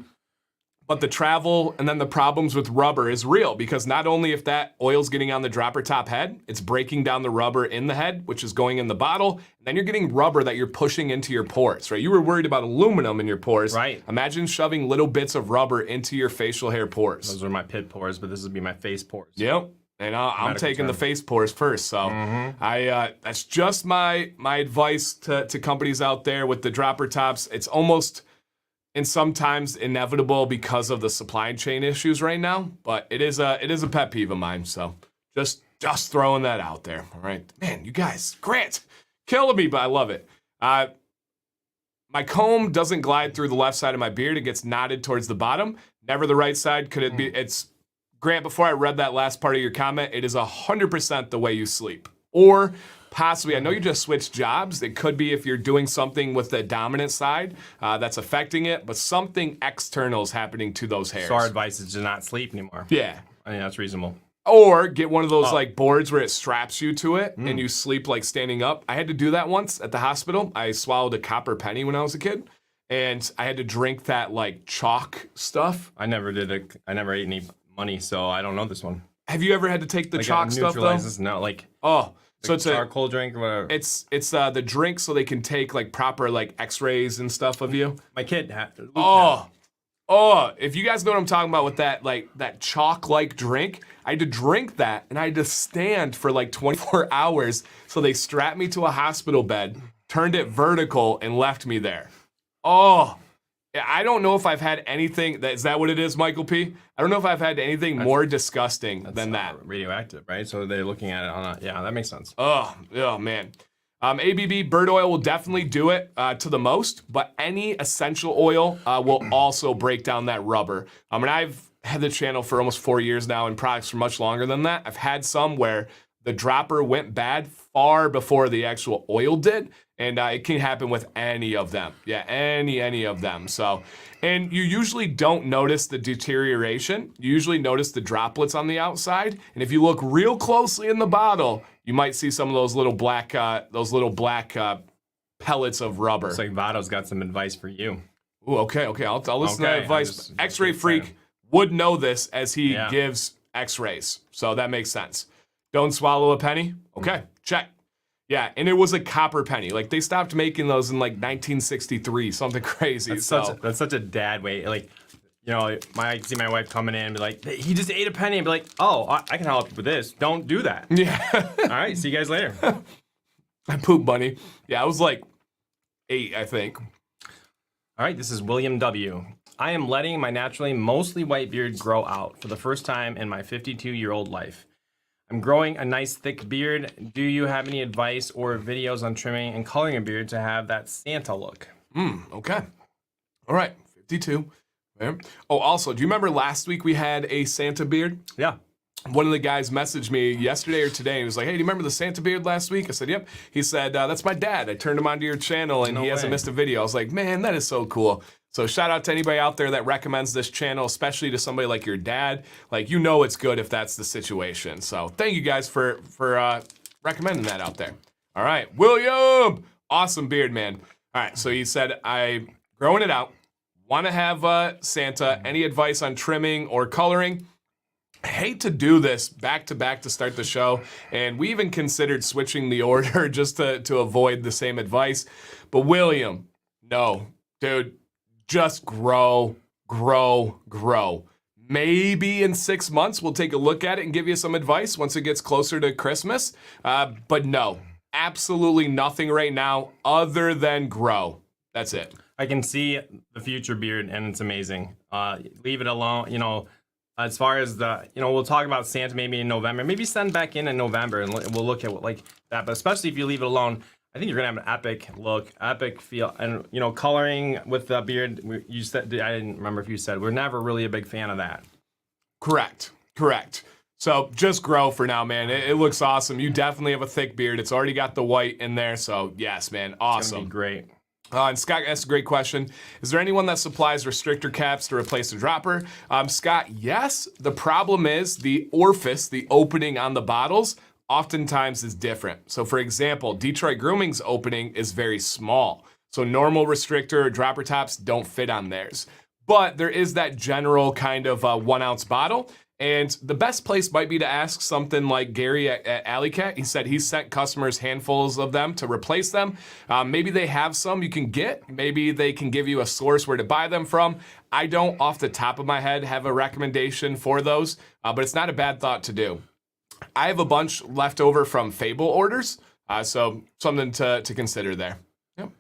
But the travel and then the problems with rubber is real because not only if that oil's getting on the dropper top head, it's breaking down the rubber in the head, which is going in the bottle, and then you're getting rubber that you're pushing into your pores, right? You were worried about aluminum in your pores. Right. Imagine shoving little bits of rubber into your facial hair pores. Those are my pit pores, but this would be my face pores. Yep. And I'm taking the face pores first. So that's just my advice to companies out there with the dropper tops. It's almost and sometimes inevitable because of the supply chain issues right now, but it is a pet peeve of mine. So just throwing that out there. All right, man, you guys, Grant, killing me, but I love it. My comb doesn't glide through the left side of my beard; it gets knotted towards the bottom. Never the right side. Could it be? It's Grant. Before I read that last part of your comment, it is 100% the way you sleep, or possibly, I know you just switched jobs. It could be if you're doing something with the dominant side that's affecting it, but something external is happening to those hairs. So our advice is to not sleep anymore. Yeah. I mean, that's reasonable. Or get one of those like boards where it straps you to it and you sleep like standing up. I had to do that once at the hospital. I swallowed a copper penny when I was a kid. And I had to drink that like chalk stuff. I never ate any money, so I don't know this one. Have you ever had to take the chalk stuff though? No, like so it's charcoal drink or whatever. It's the drink so they can take like proper like X-rays and stuff of you. My kid if you guys know what I'm talking about with that like that chalk-like drink, I had to drink that and I had to stand for like 24 hours. So they strapped me to a hospital bed, turned it vertical, and left me there. I don't know if I've had anything. Is that what it is, Michael P? I don't know if I've had anything more disgusting than that. Radioactive, right? So they're looking at it on that makes sense. Oh man. ABB bird oil will definitely do it to the most, but any essential oil will also break down that rubber. And I've had the channel for almost 4 years now and products for much longer than that. I've had some where the dropper went bad far before the actual oil did. And it can happen with any of them. Yeah, any of them. So, and you usually don't notice the deterioration. You usually notice the droplets on the outside. And if you look real closely in the bottle, you might see some of those little black pellets of rubber. Looks like Vado's got some advice for you. Ooh, okay. I'll listen to that advice. X-Ray Freak would know this as he gives X-rays. So that makes sense. Don't swallow a penny? Okay, check. Yeah, and it was a copper penny. Like, they stopped making those in, like, 1963, something crazy. That's such a dad way. Like, I see my wife coming in and be like, he just ate a penny, and be like, oh, I can help you with this. Don't do that. Yeah. All right, see you guys later. I poop bunny. Yeah, I was like 8, I think. All right, this is William W. I am letting my naturally mostly white beard grow out for the first time in my 52-year-old life. I'm growing a nice thick beard. Do you have any advice or videos on trimming and coloring a beard to have that Santa look? Okay. All right, 52. Okay. Oh, also, do you remember last week we had a Santa beard? Yeah. One of the guys messaged me yesterday or today and he was like, hey, do you remember the Santa beard last week? I said, yep. He said, that's my dad. I turned him onto your channel and he hasn't missed a video. I was like, man, that is so cool. So shout out to anybody out there that recommends this channel, especially to somebody like your dad. Like, you know it's good if that's the situation. So thank you guys for recommending that out there. All right, William, awesome beard, man. All right, so he said, I'm growing it out. Want to have Santa. Any advice on trimming or coloring? I hate to do this back to back to start the show, and we even considered switching the order just to avoid the same advice. But William, no, dude, just grow. Maybe in 6 months we'll take a look at it and give you some advice once it gets closer to Christmas. But no, absolutely nothing right now other than grow. That's it. I can see the future beard, and it's amazing. Leave it alone, as far as we'll talk about Santa maybe in November. Maybe send back in November, and we'll look at that. But especially if you leave it alone, I think you're gonna have an epic look, epic feel, and coloring with the beard. You said, I didn't remember if you said, we're never really a big fan of that. Correct. So just grow for now, man. It looks awesome. You definitely have a thick beard. It's already got the white in there. So yes, man, awesome. It's gonna be great. And Scott asked a great question. Is there anyone that supplies restrictor caps to replace the dropper? Scott, yes. The problem is the orifice, the opening on the bottles, oftentimes is different. So for example, Detroit Grooming's opening is very small. So normal restrictor or dropper tops don't fit on theirs. But there is that general kind of 1 ounce bottle. And the best place might be to ask something like Gary at Alley Cat. He said he's sent customers handfuls of them to replace them. Maybe they have some you can get. Maybe they can give you a source where to buy them from. I don't, off the top of my head, have a recommendation for those, but it's not a bad thought to do. I have a bunch left over from Fable orders, so something to consider there. Yep.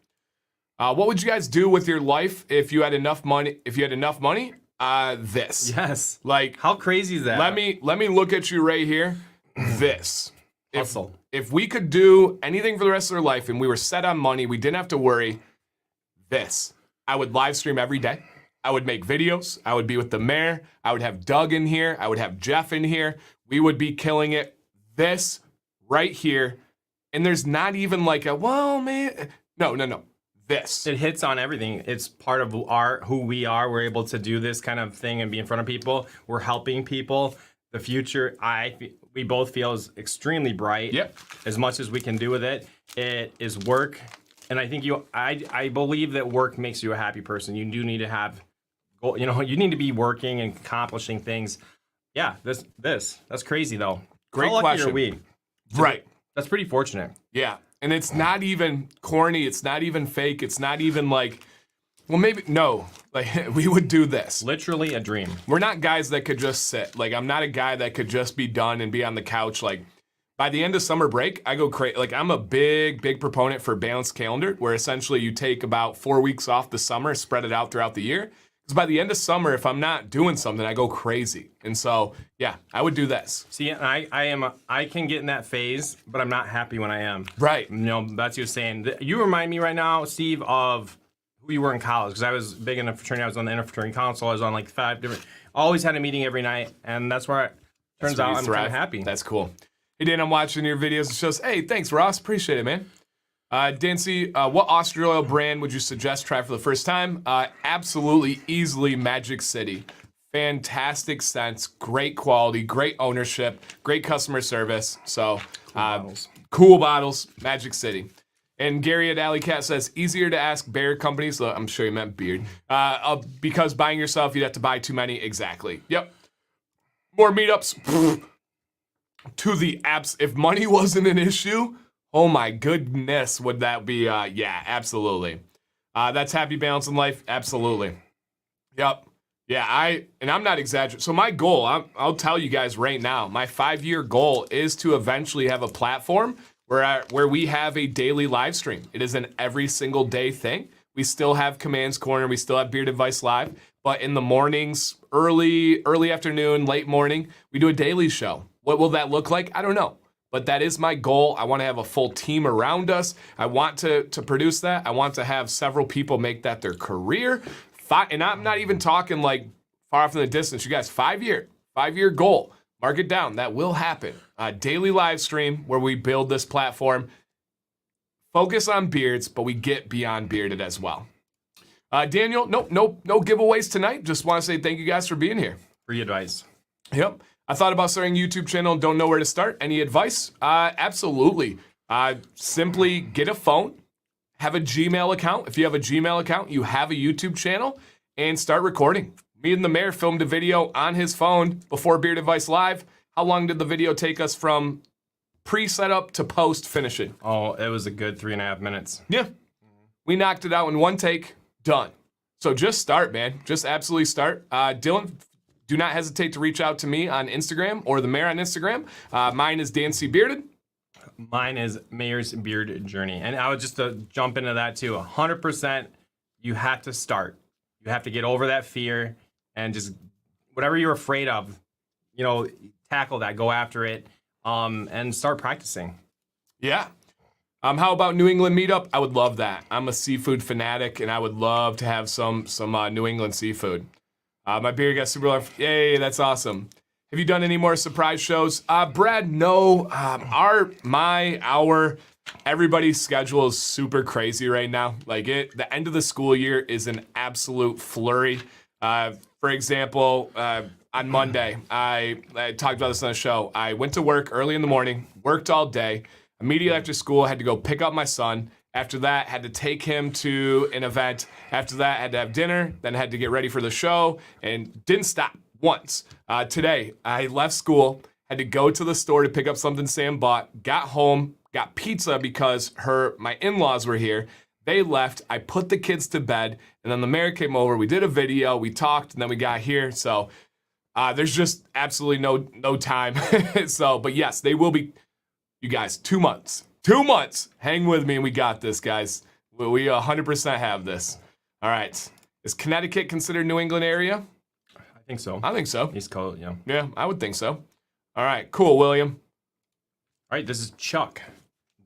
What would you guys do with your life if you had enough money? This. Yes. Like, how crazy is that? Let me look at you right here. This. Hustle. If we could do anything for the rest of our life and we were set on money, we didn't have to worry. This. I would live stream every day. I would make videos. I would be with the mayor. I would have Doug in here. I would have Jeff in here. We would be killing it. This right here. And there's not even like a, well, man. No. This. It hits on everything. It's part of who we are. We're able to do this kind of thing and be in front of people. We're helping people. The future, we both feel is extremely bright. Yep. As much as we can do with it, it is work. And I think I believe that work makes you a happy person. You do need to have, you need to be working and accomplishing things. Yeah, that's crazy though. Great How lucky question. are we? Right. That's pretty fortunate. Yeah. And it's not even corny. It's not even fake. It's not even like, well, maybe, no. Like, we would do this. Literally a dream. We're not guys that could just sit. Like, I'm not a guy that could just be done and be on the couch. Like, by the end of summer break, I go crazy. Like, I'm a big proponent for balanced calendar, where essentially you take about 4 weeks off the summer, spread it out throughout the year. Because by the end of summer, if I'm not doing something, I go crazy. And so, yeah, I would do this. See, I can get in that phase, but I'm not happy when I am. Right. That's what you're saying. You remind me right now, Steve, of who you were in college. Because I was big in a fraternity. I was on the interfraternity council. I was on like 5 different, always had a meeting every night. And that's where turns out I'm kind of happy. That's cool. Hey, Dan, I'm watching your videos. It shows, hey, thanks, Ross. Appreciate it, man. Dancy, what Austrian oil brand would you suggest try for the first time? Absolutely, easily Magic City. Fantastic scents, great quality, great ownership, great customer service. So, cool bottles, Magic City. And Gary at Alley Cat says, easier to ask bear companies, so I'm sure you meant beard, because buying yourself, you'd have to buy too many. Exactly. Yep. More meetups. To the apps. If money wasn't an issue, oh my goodness, would that be, yeah, absolutely. That's happy balance in life, absolutely. Yep. Yeah, I'm not exaggerating. So my goal, I'll tell you guys right now, my 5-year goal is to eventually have a platform where we have a daily live stream. It is an every single day thing. We still have Commands Corner, we still have Beard Advice Live, but in the mornings, early afternoon, late morning, we do a daily show. What will that look like? I don't know. But that is my goal. I want to have a full team around us. I want to produce that. I want to have several people make that their career. And I'm not even talking like far off in the distance. You guys, 5-year goal. Mark it down. That will happen. A daily live stream where we build this platform. Focus on beards, but we get beyond bearded as well. Daniel, no giveaways tonight. Just want to say thank you guys for being here. Free advice. Yep. I thought about starting a YouTube channel. Don't know where to start. Any advice? Absolutely. Simply get a phone. Have a Gmail account. If you have a Gmail account, you have a YouTube channel, and start recording. Me and the mayor filmed a video on his phone before Beard Advice Live. How long did the video take us from pre-setup to post-finishing? Oh, it was a good 3.5 minutes. Yeah. We knocked it out in one take. Done. So just start, man. Just absolutely start. Dylan, do not hesitate to reach out to me on Instagram or the mayor on Instagram. Mine is Dan C. Bearded. Mine is Mayor's Beard Journey. And I would just jump into that too. 100%, you have to start. You have to get over that fear and just whatever you're afraid of, tackle that, go after it, and start practicing. Yeah. How about New England meetup? I would love that. I'm a seafood fanatic, and I would love to have some New England seafood. My beard got super large. Yay, that's awesome. Have you done any more surprise shows? Brad, no. Everybody's schedule is super crazy right now. The end of the school year is an absolute flurry. For example, on Monday, I talked about this on the show. I went to work early in the morning, worked all day. Immediately after school, had to go pick up my son. After that, had to take him to an event. After that, had to have dinner. Then had to get ready for the show and didn't stop once. Today, I left school, had to go to the store to pick up something Sam bought, got home, got pizza because my in-laws were here. They left. I put the kids to bed, and then the mayor came over. We did a video, we talked, and then we got here. So there's just absolutely no time. But yes, they will be. You guys, 2 months. 2 months. Hang with me, and we got this, guys. We 100% have this. All right. Is Connecticut considered New England area? I think so. I think so. East Coast, yeah. Yeah, I would think so. All right, cool, William. All right, this is Chuck.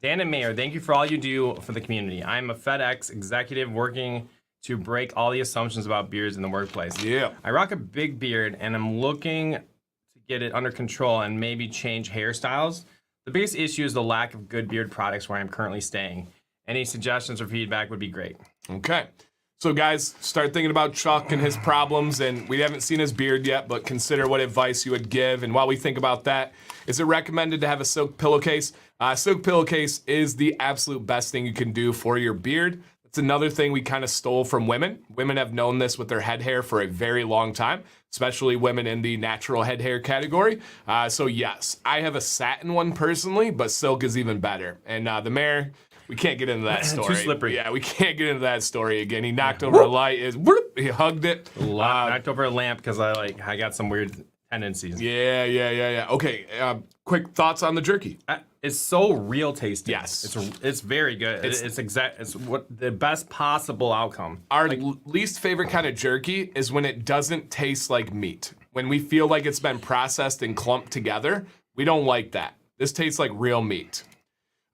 Dan and Mayor, thank you for all you do for the community. I'm a FedEx executive working to break all the assumptions about beards in the workplace. Yeah. I rock a big beard, and I'm looking to get it under control and maybe change hairstyles. The biggest issue is the lack of good beard products where I'm currently staying. Any suggestions or feedback would be great. Okay. So guys, start thinking about Chuck and his problems, and we haven't seen his beard yet, but consider what advice you would give. And while we think about that, is it recommended to have a silk pillowcase? Silk pillowcase is the absolute best thing you can do for your beard. It's another thing we kind of stole from women. Women have known this with their head hair for a very long time, especially women in the natural head hair category. So yes, I have a satin one personally, but silk is even better. And the mayor, we can't get into that story. Too slippery. Yeah, we can't get into that story again. He knocked over a light. He hugged it. Knocked over a lamp because I got some weird tendencies. Yeah. Okay, quick thoughts on the jerky. It's so real tasting. Yes. It's very good. It's what the best possible outcome. Our least favorite kind of jerky is when it doesn't taste like meat. When we feel like it's been processed and clumped together, we don't like that. This tastes like real meat.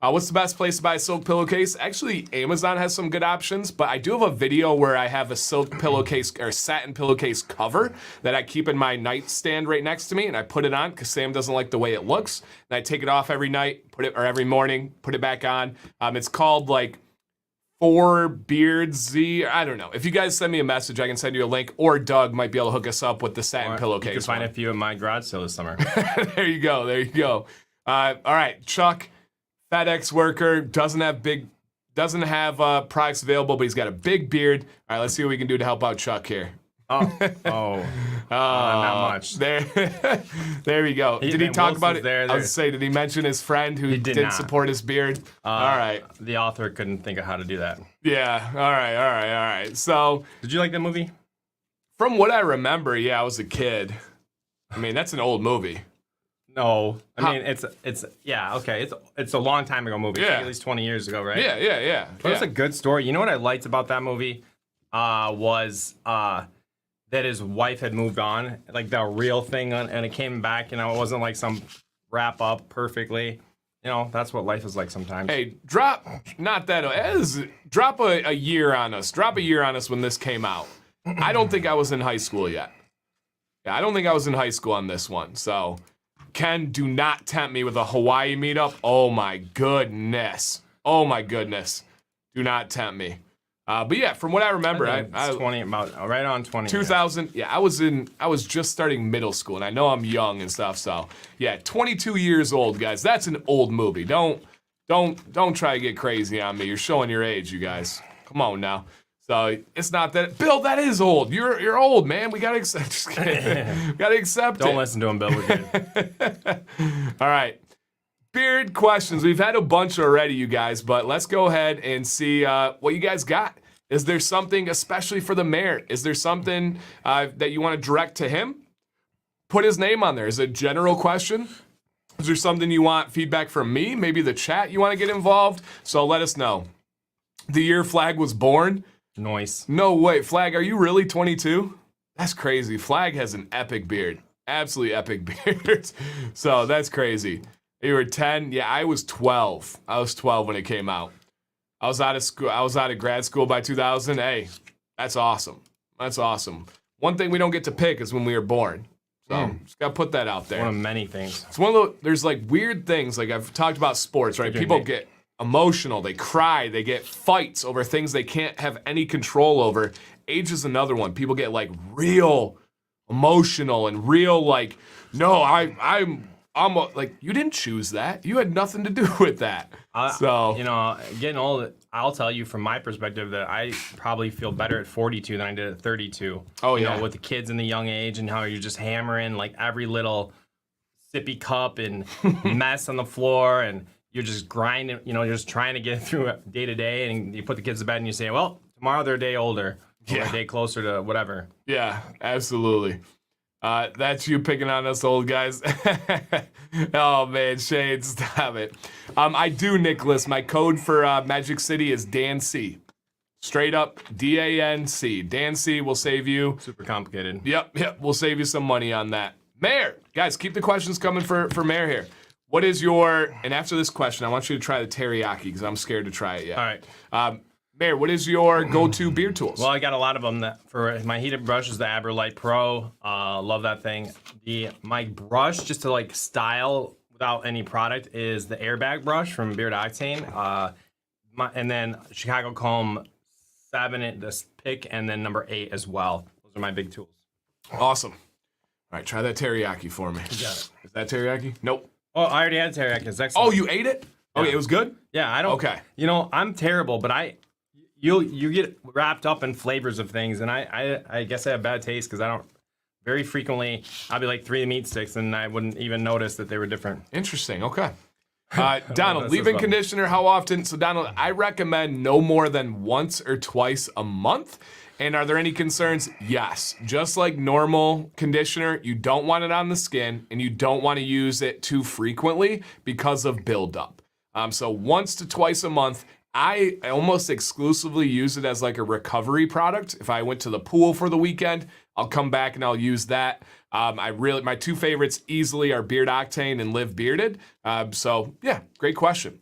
What's the best place to buy a silk pillowcase? Actually, Amazon has some good options, but I do have a video where I have a silk pillowcase or satin pillowcase cover that I keep in my nightstand right next to me, and I put it on because Sam doesn't like the way it looks. And I take it off every night, every morning, put it back on. It's called like 4 Beards Z. I don't know. If you guys send me a message, I can send you a link, or Doug might be able to hook us up with the satin pillowcase. You can find a few at my garage sale this summer. There you go. All right, Chuck. FedEx worker, doesn't have products available, but he's got a big beard. All right, let's see what we can do to help out Chuck here. Not much. There we go. Did he talk about it? I was say, did he mention his friend who didn't support his beard? All right. The author couldn't think of how to do that. Yeah. All right. So, did you like that movie? From what I remember, yeah, I was a kid. I mean, that's an old movie. No, I mean it's yeah, okay. It's a long time ago movie. Yeah. Like at least 20 years ago, right? Yeah. But it's a good story. You know what I liked about that movie was that his wife had moved on, like the real thing, and it came back. You know, it wasn't like some wrap up perfectly. You know, that's what life is like sometimes. Hey, drop a year on us. Drop a year on us when this came out. I don't think I was in high school yet. Yeah, I don't think I was in high school on this one. So, Ken, do not tempt me with a Hawaii meetup. Oh my goodness. Do not tempt me. But yeah, from what I remember, it's 20, about right on 20. 2000. Yeah, I was just starting middle school, and I know I'm young and stuff. So yeah, 22 years old, guys. That's an old movie. Don't try to get crazy on me. You're showing your age, you guys. Come on now. So it's not that, Bill. That is old. You're old, man. We gotta accept. Just kidding. Gotta accept it. Don't listen to him, Bill. We're good. All right. Beard questions. We've had a bunch already, you guys, but let's go ahead and see what you guys got. Is there something, especially for the mayor, is there something that you want to direct to him? Put his name on there. Is it a general question? Is there something you want feedback from me? Maybe the chat you want to get involved? So let us know. The year Flag was born. Noise. No way. Flag, are you really 22? That's crazy. Flag has an epic beard. Absolutely epic beard. So that's crazy. You were 10? Yeah, I was 12. I was 12 when it came out. I was out of school. I was out of grad school by 2000. Hey, that's awesome. That's awesome. One thing we don't get to pick is when we were born. So just gotta put that out there. One of many things. It's one of the, there's like weird things. Like I've talked about sports, right? People get emotional. They cry. They get fights over things they can't have any control over. Age is another one. People get like real emotional and real like, no, I'm like, you didn't choose that. You had nothing to do with that. So, you know, getting old, I'll tell you from my perspective that I probably feel better at 42 than I did at 32. Oh, you yeah. know, with the kids in the young age and how you're just hammering like every little sippy cup and mess on the floor and you're just grinding, you know, you're just trying to get through it day to day and you put the kids to bed and you say, well, tomorrow they're a day older. Or a day closer to whatever. Yeah, absolutely. That's you picking on us old guys. Oh man, Shane, stop it. I do, Nicholas. My code for Magic City is Dan C. Straight up DANC. Dan C will save you. Super complicated. Yep. We'll save you some money on that. Mayor, guys, keep the questions coming for Mayor here. What is your? And after this question, I want you to try the teriyaki because I'm scared to try it yet. All right. Mayor, what is your go-to beard tools? Well, I got a lot of them. For my heated brush is the Aberlite Pro. Love that thing. My brush, just to like style without any product, is the airbag brush from Beard Octane. And then Chicago Comb 7, this pick, and then number 8 as well. Those are my big tools. Awesome. All right, try that teriyaki for me. You got it. Is that teriyaki? Nope. Oh, I already had teriyaki. It's excellent. Oh, you ate it? Okay, it was good? Yeah, I don't. Okay. You know, I'm terrible, but you get wrapped up in flavors of things, and I guess I have bad taste because I don't. Very frequently, I'll be like 3 meat sticks, and I wouldn't even notice that they were different. Interesting. Okay. Donald, leave-in conditioner, how often? So, Donald, I recommend no more than once or twice a month. And are there any concerns? Yes. Just like normal conditioner, you don't want it on the skin, and you don't want to use it too frequently because of buildup. So once to twice a month. I almost exclusively use it as like a recovery product. If I went to the pool for the weekend, I'll come back and I'll use that. My 2 favorites easily are Beard Octane and Live Bearded. So yeah, great question.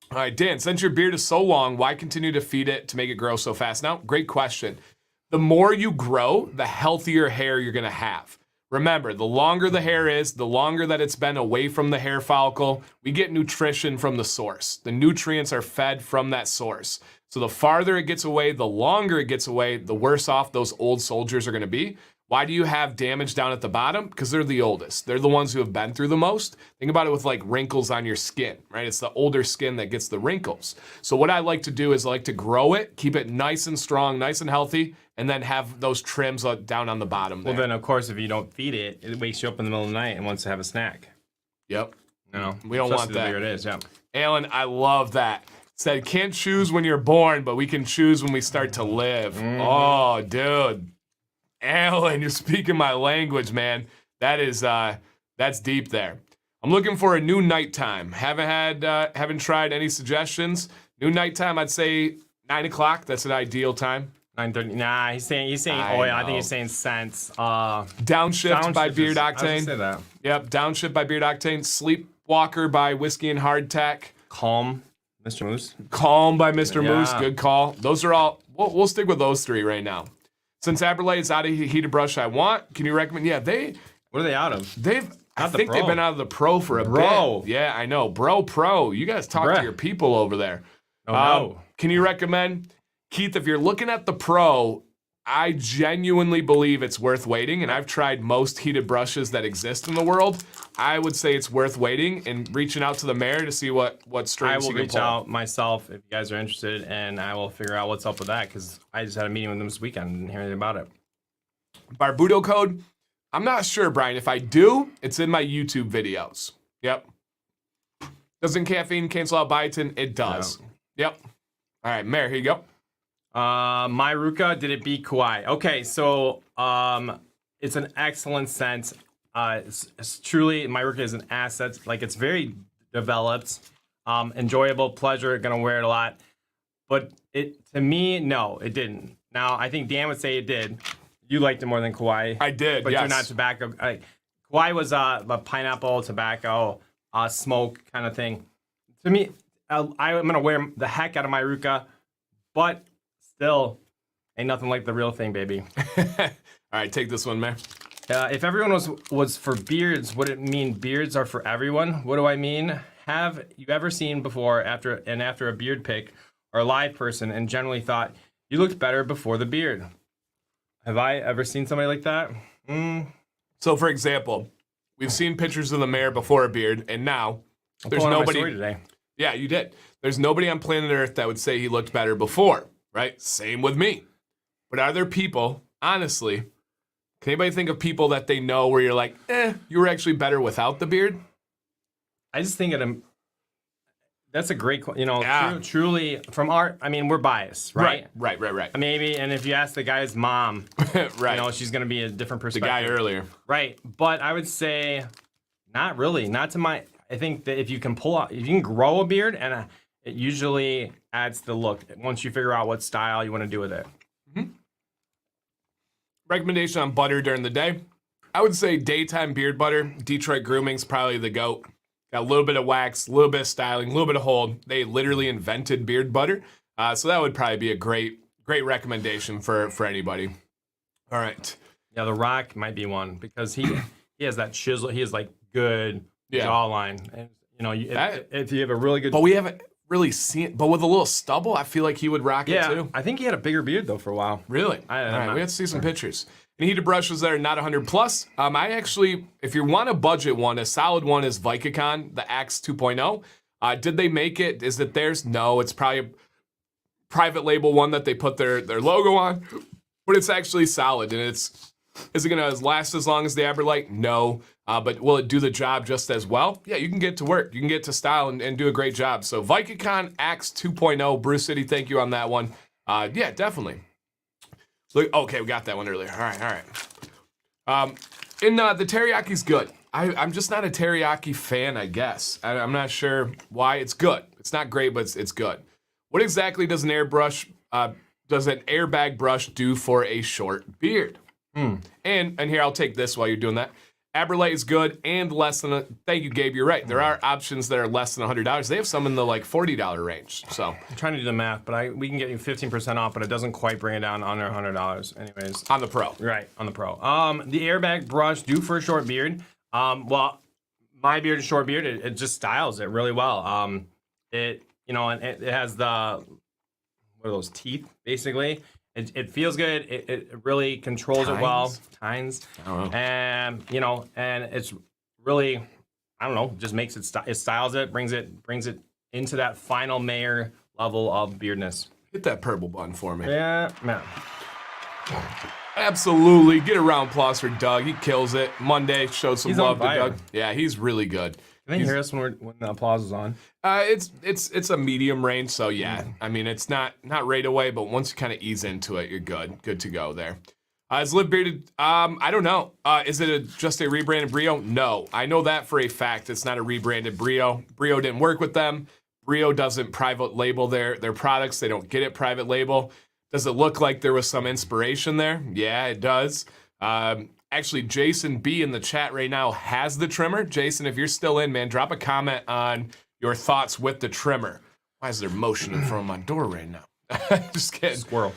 All right, Dan, since your beard is so long, why continue to feed it to make it grow so fast now? Great question. The more you grow, the healthier hair you're gonna have. Remember, the longer the hair is, the longer that it's been away from the hair follicle, we get nutrition from the source. The nutrients are fed from that source. So the farther it gets away, the longer it gets away, the worse off those old soldiers are gonna be. Why do you have damage down at the bottom? Because they're the oldest. They're the ones who have been through the most. Think about it with like wrinkles on your skin, right? It's the older skin that gets the wrinkles. So what I like to do is I like to grow it, keep it nice and strong, nice and healthy, and then have those trims down on the bottom there. Well, then, of course, if you don't feed it, it wakes you up in the middle of the night and wants to have a snack. Yep. No, we don't want that. The bigger it is, yeah. Alan, I love that. Said, can't choose when you're born, but we can choose when we start to live. Oh, dude. Alan, you're speaking my language, man. That's deep there. I'm looking for a new nighttime. Haven't tried any suggestions. New nighttime, I'd say 9 o'clock. That's an ideal time. 9:30. Nah, he's saying oil. I think he's saying cents. Downshift by Beard I was gonna Octane. say that. Yep, Downshift by Beard Octane. Sleepwalker by Whiskey and Hardtack. Calm, Mr. Moose. Calm by Mr. Yeah. Moose. Good call. Those are all. We'll stick with those three right now. Since Aberlay is out of heated brush I want, can you recommend? Yeah, What are they out of? I the think they've Pro. been out of the Pro for a Bro. bit. Yeah, I know. Pro. You guys talk to Bruh. your people over there. Oh, no. Can you recommend? Keith, if you're looking at the Pro, I genuinely believe it's worth waiting, and I've tried most heated brushes that exist in the world. I would say it's worth waiting and reaching out to the mayor to see what I strings will you can reach pull. out myself if you guys are interested, and I will figure out what's up with that because I just had a meeting with them this weekend and didn't hear anything about it. Barbudo code? I'm not sure, Brian. If I do, it's in my YouTube videos. Yep. Doesn't caffeine cancel out biotin? It does. No. Yep. All right, Mayor, here you go. Myruka, did it beat Kauai? Okay, so it's an excellent scent. It's truly, Myruka is an asset. Like, it's very developed, enjoyable, pleasure, gonna wear it a lot. But to me, no, it didn't. Now, I think Dan would say it did. You liked it more than Kauai. I did, But yes. you're not tobacco. Kauai was a pineapple, tobacco, smoke kind of thing. To me, I'm going to wear the heck out of Myruka, but still, ain't nothing like the real thing, baby. All right, take this one, Mayor. If everyone was for beards, would it mean beards are for everyone? What do I mean? Have you ever seen before, after a beard pick or a live person and generally thought you looked better before the beard? Have I ever seen somebody like that? So, for example, we've seen pictures of the mayor before a beard, and now there's Pulling out my nobody. story today. Yeah, you did. There's nobody on planet Earth that would say he looked better before, right? Same with me. But are there people, honestly, can anybody think of people that they know where you're like, you were actually better without the beard? I just think that's a great, Yeah. truly from we're biased, right? Right. Maybe, and if you ask the guy's mom, Right. she's going to be a different The perspective. guy earlier. Right. But I would say not really. Not to my, I think that if you can grow a beard, and it usually adds to the look once you figure out what style you want to do with it. Recommendation on butter during the day. I would say daytime beard butter. Detroit Grooming's probably the GOAT. Got a little bit of wax, a little bit of styling, a little bit of hold. They literally invented beard butter. So that would probably be a great recommendation for anybody. All right. Yeah, The Rock might be one because he has that chisel. He has like good jawline. And, if you have a really good. But we haven't really seen. But with a little stubble, I feel like he would rock it too. I think he had a bigger beard though for a while. Really? All right, we have to see some pictures. And heated brushes that are not 100 plus. I actually, if you want a budget one, a solid one is Vicacon, the Axe 2.0. Did they make it? Is it theirs? No, it's probably a private label one that they put their logo on. But it's actually solid, and is it going to last as long as the Aberlight? No. But will it do the job just as well? Yeah, you can get to work. You can get to style and do a great job. So Vicacon Axe 2.0, Bruce City, thank you on that one. Yeah, definitely. Look, okay, we got that one earlier. All right. And the teriyaki's good. I'm just not a teriyaki fan, I guess. I'm not sure why. It's good. It's not great, but it's good. What exactly does an airbag brush do for a short beard? And here, I'll take this while you're doing that. Aberlay is good and less than thank you, Gabe. You're right. There are options that are less than $100. They have some in the like $40 range. So I'm trying to do the math, but we can get you 15% off, but it doesn't quite bring it down under $100. Anyways, on the Pro, right on the Pro. The airbag brush due for a short beard. Well, my beard is short beard. It just styles it really well. And it has what are those teeth basically. It feels good. It really controls it well. Tines. And and it's really, I don't know, just makes it styles it, brings it into that final mayor level of beardness. Hit that purple button for me. Yeah, man. Absolutely. Get a round of applause for Doug. He kills it. Monday showed some love to Doug. Yeah, he's really good. Can they hear us when the applause is on? It's a medium range, so yeah. I mean, it's not right away, but once you kind of ease into it, you're good to go there. Is Live Bearded? I don't know. Is it just a rebranded Brio? No. I know that for a fact. It's not a rebranded Brio. Brio didn't work with them. Brio doesn't private label their products. They don't get it private label. Does it look like there was some inspiration there? Yeah, it does. Actually, Jason B in the chat right now has the trimmer. Jason, if you're still in, man, drop a comment on your thoughts with the trimmer. Why is there motion in front of my door right now? Just kidding. Squirrel.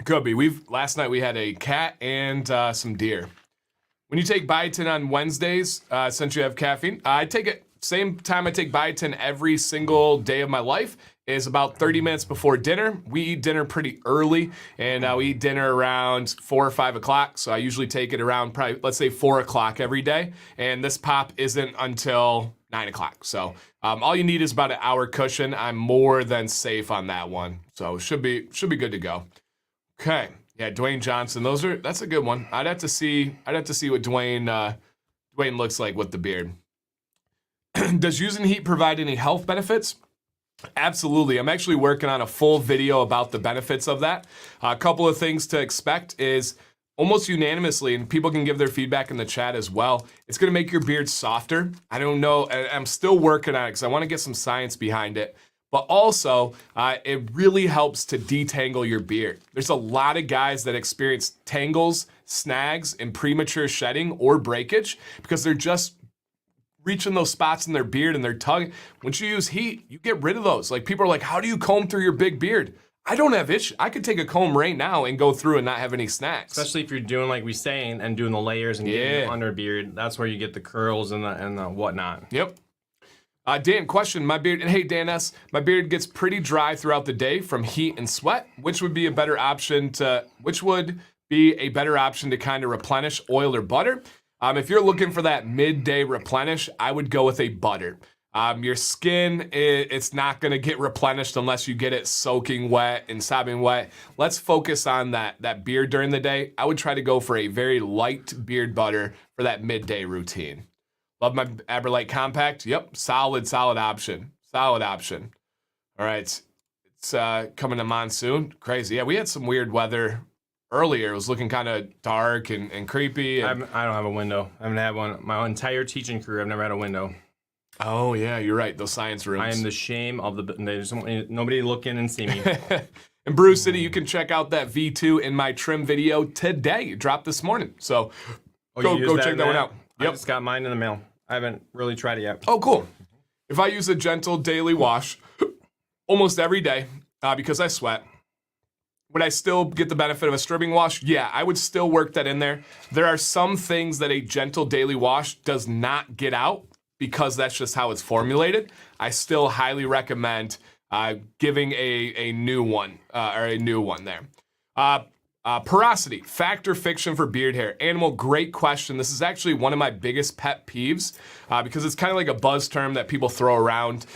Could be. Last night we had a cat and some deer. When you take biotin on Wednesdays, since you have caffeine, I take it same time I take biotin every single day of my life is about 30 minutes before dinner. We eat dinner pretty early, and we eat dinner around 4 or 5 o'clock. So I usually take it around probably, let's say 4 o'clock every day. And this pop isn't until 9 o'clock. So all you need is about an hour cushion. I'm more than safe on that one. So should be good to go. Okay. Yeah, Dwayne Johnson. That's a good one. I'd have to see what Dwayne looks like with the beard. Does using heat provide any health benefits? Absolutely. I'm actually working on a full video about the benefits of that. A couple of things to expect is almost unanimously, and people can give their feedback in the chat as well, it's going to make your beard softer. I don't know. I'm still working on it because I want to get some science behind it. But also, it really helps to detangle your beard. There's a lot of guys that experience tangles, snags, and premature shedding or breakage because they're just reaching those spots in their beard and their tongue. Once you use heat, you get rid of those. Like, people are like, how do you comb through your big beard? I don't have itch. I could take a comb right now and go through and not have any snags. Especially if you're doing like we saying and doing the layers and getting the under beard. That's where you get the curls and the whatnot. Yep. Dan, question, my beard, and hey, Dan S., my beard gets pretty dry throughout the day from heat and sweat. Which would be a better option to kind of replenish, oil or butter? If you're looking for that midday replenish, I would go with a butter. Your skin, it's not going to get replenished unless you get it soaking wet and sopping wet. Let's focus on that beard during the day. I would try to go for a very light beard butter for that midday routine. Love my Aberlite Compact. Yep, solid option. Solid option. All right, it's coming to monsoon. Crazy. Yeah, we had some weird weather earlier. It was looking kind of dark and creepy. I don't have a window. I haven't had one. My entire teaching career, I've never had a window. Oh, yeah, you're right. Those science rooms. I am the shame of the... There's nobody look in and see me. In Brew City, you can check out that V2 in my trim video today. It dropped this morning. So go check that one out. Yep. I just got mine in the mail. I haven't really tried it yet. Oh, cool. If I use a gentle daily wash almost every day because I sweat, would I still get the benefit of a stripping wash? Yeah, I would still work that in there. There are some things that a gentle daily wash does not get out because that's just how it's formulated. I still highly recommend giving a new one there. Porosity, fact or fiction for beard hair? Animal, great question. This is actually one of my biggest pet peeves because it's kind of like a buzz term that people throw around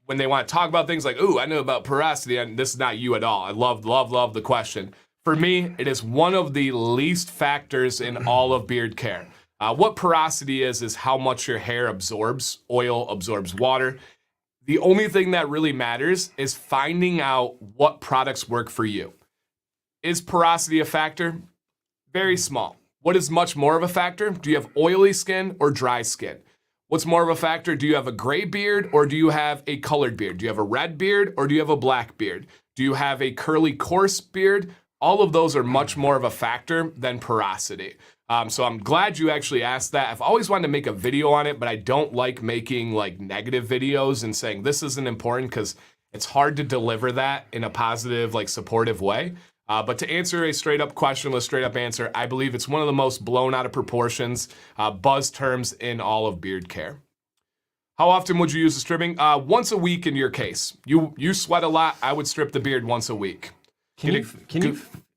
when they want to talk about things like, ooh, I know about porosity, and this is not you at all. I love the question. For me, it is one of the least factors in all of beard care. What porosity is how much your hair absorbs. Oil absorbs water. The only thing that really matters is finding out what products work for you. Is porosity a factor? Very small. What is much more of a factor? Do you have oily skin or dry skin? What's more of a factor? Do you have a gray beard or do you have a colored beard? Do you have a red beard or do you have a black beard? Do you have a curly, coarse beard? All of those are much more of a factor than porosity. So I'm glad you actually asked that. I've always wanted to make a video on it, but I don't like making like negative videos and saying this isn't important because it's hard to deliver that in a positive, like supportive way. But to answer a straight up question with a straight up answer, I believe it's one of the most blown out of proportions buzz terms in all of beard care. How often would you use the stripping? Once a week in your case. You sweat a lot. I would strip the beard once a week.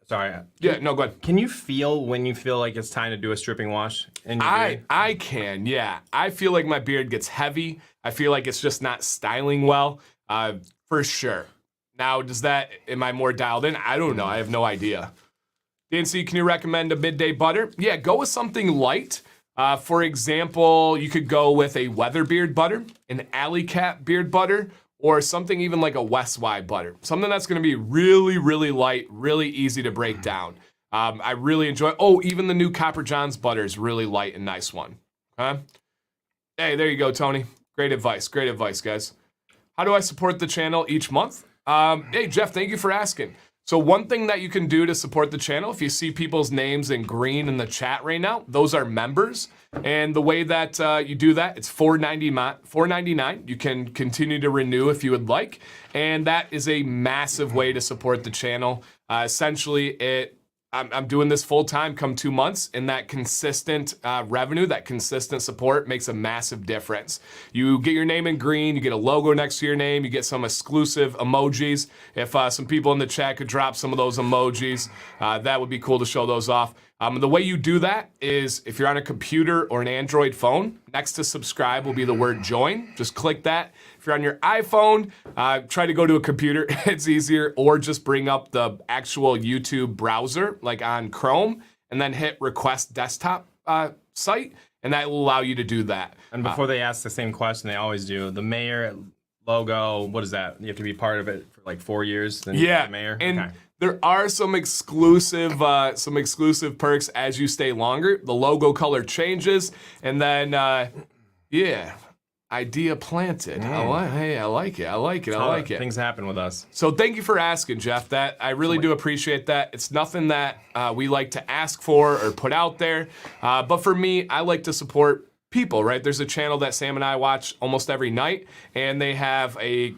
Sorry. Yeah, no, go ahead. Can you feel when you feel like it's time to do a stripping wash in your beard? I can, yeah. I feel like my beard gets heavy. I feel like it's just not styling well, for sure. Now, am I more dialed in? I don't know. I have no idea. Dancy, can you recommend a midday butter? Yeah, go with something light. For example, you could go with a Weather Beard butter, an Alley Cat beard butter, or something even like a West Y butter. Something that's going to be really, really light, really easy to break down. I really enjoy. Oh, even the new Copper John's butter is really light and nice one. Okay. Hey, there you go, Tony. Great advice, guys. How do I support the channel each month? Hey, Jeff, thank you for asking. So one thing that you can do to support the channel, if you see people's names in green in the chat right now, those are members. And the way that you do that, it's $4.99. You can continue to renew if you would like. And that is a massive way to support the channel. Essentially, I'm doing this full time come 2 months, and that consistent revenue, that consistent support makes a massive difference. You get your name in green, you get a logo next to your name, you get some exclusive emojis. If some people in the chat could drop some of those emojis, that would be cool to show those off. The way you do that is if you're on a computer or an Android phone, next to subscribe will be the word join. Just click that. If you're on your iPhone, try to go to a computer. It's easier. Or just bring up the actual YouTube browser, like on Chrome, and then hit request desktop site, and that will allow you to do that. And before they ask the same question, they always do. The mayor logo, what is that? You have to be part of it for like 4 years? Then Yeah, the mayor? and Okay. there are some exclusive perks as you stay longer. The logo color changes, and then idea planted. Hey, I like it. Things happen with us. So thank you for asking, Jeff. That I really do appreciate that. It's nothing that we like to ask for or put out there, but for me, I like to support people. Right? There's a channel that Sam and I watch almost every night, and they have a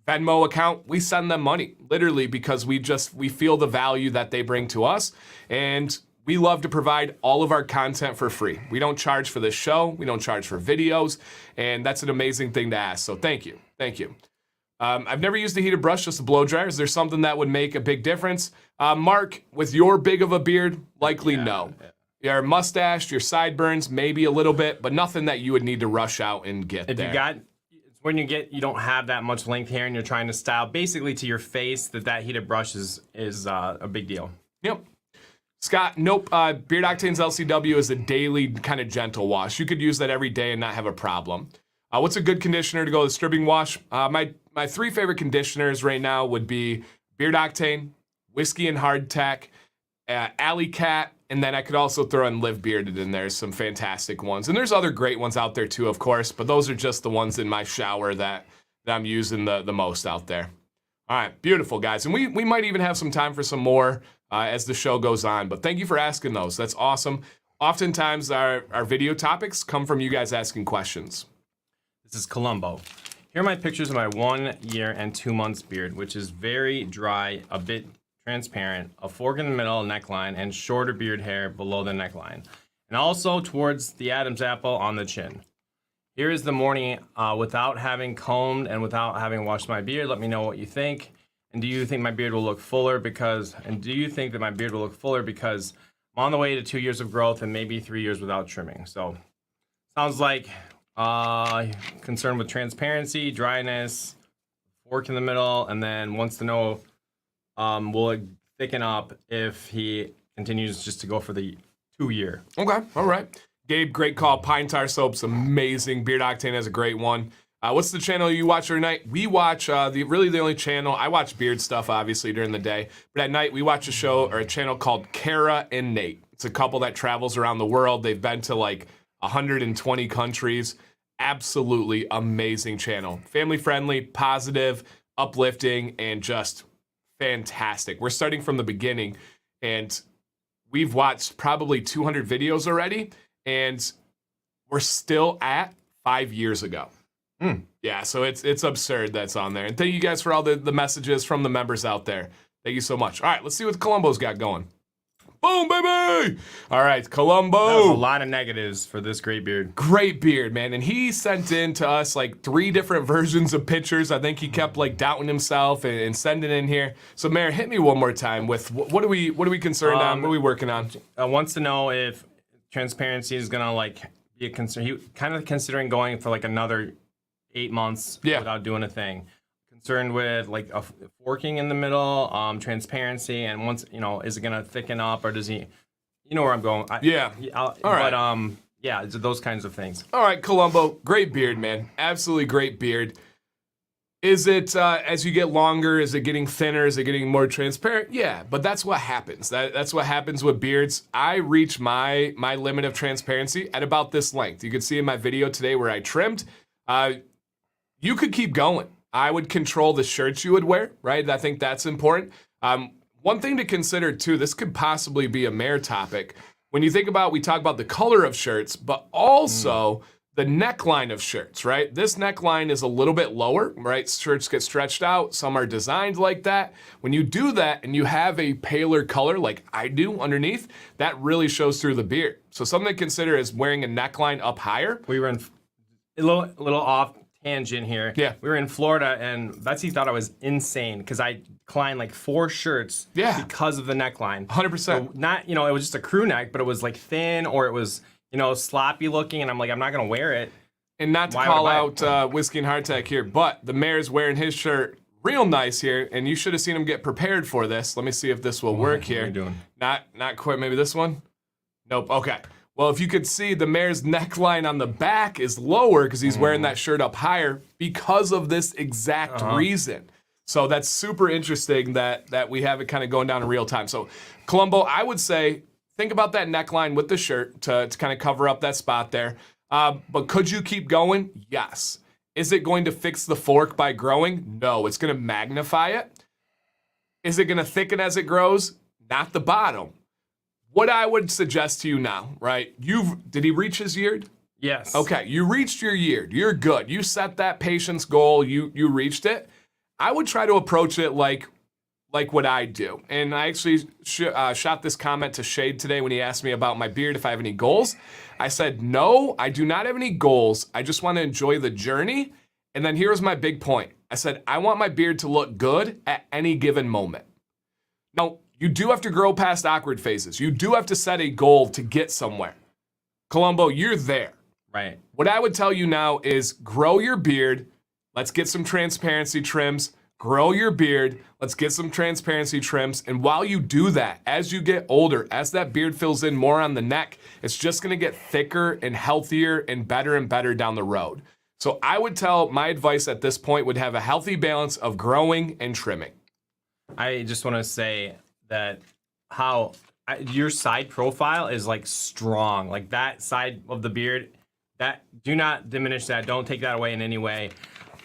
Venmo account. We send them money, literally, because we feel the value that they bring to us, and we love to provide all of our content for free. We don't charge for this show. We don't charge for videos, and that's an amazing thing to ask. So thank you. I've never used a heated brush, just a blow dryer. Is there something that would make a big difference? Mark, with your big of a beard, likely no. Your mustache, your sideburns, maybe a little bit, but nothing that you would need to rush out and get there. When you don't have that much length hair and you're trying to style basically to your face, that heated brush is a big deal. Yep. Scott, nope. Beard Octane's LCW is a daily kind of gentle wash. You could use that every day and not have a problem. What's a good conditioner to go with stripping wash? My 3 favorite conditioners right now would be Beard Octane, Whiskey and Hardtack, Alley Cat, and then I could also throw in Live Bearded in there. Some fantastic ones. And there's other great ones out there too, of course, but those are just the ones in my shower that I'm using the most out there. All right, beautiful, guys. And we might even have some time for some more as the show goes on, but thank you for asking those. That's awesome. Oftentimes our video topics come from you guys asking questions. This is Columbo. Here are my pictures of my 1 year and 2 months beard, which is very dry, a bit transparent, a fork in the middle neckline, and shorter beard hair below the neckline, and also towards the Adam's apple on the chin. Here is the morning without having combed and without having washed my beard. Let me know what you think. And do you think my beard will look fuller do you think that my beard will look fuller because I'm on the way to 2 years of growth and maybe 3 years without trimming? So sounds like concerned with transparency, dryness, fork in the middle, and then wants to know will it thicken up if he continues just to go for the 2 year? Okay, all right. Gabe, great call. Pine Tar Soap's amazing. Beard Octane has a great one. What's the channel you watch every night? We watch the only channel. I watch beard stuff, obviously, during the day. But at night, we watch a channel called Kara and Nate. It's a couple that travels around the world. They've been to like 120 countries. Absolutely amazing channel. Family friendly, positive, uplifting, and just fantastic. We're starting from the beginning, and we've watched probably 200 videos already, and we're still at 5 years ago. Yeah, so it's absurd that's on there. And thank you guys for all the messages from the members out there. Thank you so much. All right, let's see what Columbo's got going. Boom, baby! All right, Columbo. That was a lot of negatives for this great beard. Great beard, man. And he sent in to us like 3 different versions of pictures. I think he kept like doubting himself and sending in here. So, Mayor, hit me one more time with what are we concerned on? What are we working on? Wants to know if transparency is gonna like be a concern. He kind of considering going for like another 8 months without doing a thing. Concerned with like a forking in the middle, transparency, and once is it gonna thicken up or does he? You know where I'm going. All right. But those kinds of things. All right, Columbo, great beard, man. Absolutely great beard. Is it as you get longer? Is it getting thinner? Is it getting more transparent? Yeah, but that's what happens. That's what happens with beards. I reach my limit of transparency at about this length. You can see in my video today where I trimmed. You could keep going. I would control the shirts you would wear, right? I think that's important. One thing to consider too, this could possibly be a mare topic. When you think about, we talk about the color of shirts, but also the neckline of shirts, right? This neckline is a little bit lower, right? Shirts get stretched out. Some are designed like that. When you do that and you have a paler color like I do underneath, that really shows through the beard. So something to consider is wearing a neckline up higher. We were in a little off tangent here. Yeah. We were in Florida and Betsy thought I was insane because I declined like 4 shirts because of the neckline. 100%. So not, it was just a crew neck, but it was like thin or it was, sloppy looking, and I'm like, I'm not gonna wear it. And not to call out Whiskey and Hardtack here, but the mayor's wearing his shirt real nice here, and you should have seen him get prepared for this. Let me see if this will work here. What are you doing? Not quite. Maybe this one? Nope. Okay. Well, if you could see, the mayor's neckline on the back is lower because he's wearing that shirt up higher because of this exact reason. So that's super interesting that we have it kind of going down in real time. So, Columbo, I would say, think about that neckline with the shirt to kind of cover up that spot there. But could you keep going? Yes. Is it going to fix the fork by growing? No, it's going to magnify it. Is it going to thicken as it grows? Not the bottom. What I would suggest to you now, right? Did he reach his yeard? Yes. Okay, you reached your yeard. You're good. You set that patience goal. You reached it. I would try to approach it like what I do. And I actually shot this comment to Shade today when he asked me about my beard, if I have any goals. I said, no, I do not have any goals. I just want to enjoy the journey. And then here was my big point. I said, I want my beard to look good at any given moment. Now, you do have to grow past awkward phases. You do have to set a goal to get somewhere. Columbo, you're there. Right. What I would tell you now is grow your beard. Let's get some transparency trims. Grow your beard. Let's get some transparency trims. And while you do that, as you get older, as that beard fills in more on the neck, it's just going to get thicker and healthier and better down the road. So I would tell, my advice at this point would have a healthy balance of growing and trimming. I just want to say that your side profile is like strong. Like that side of the beard, that do not diminish that. Don't take that away in any way.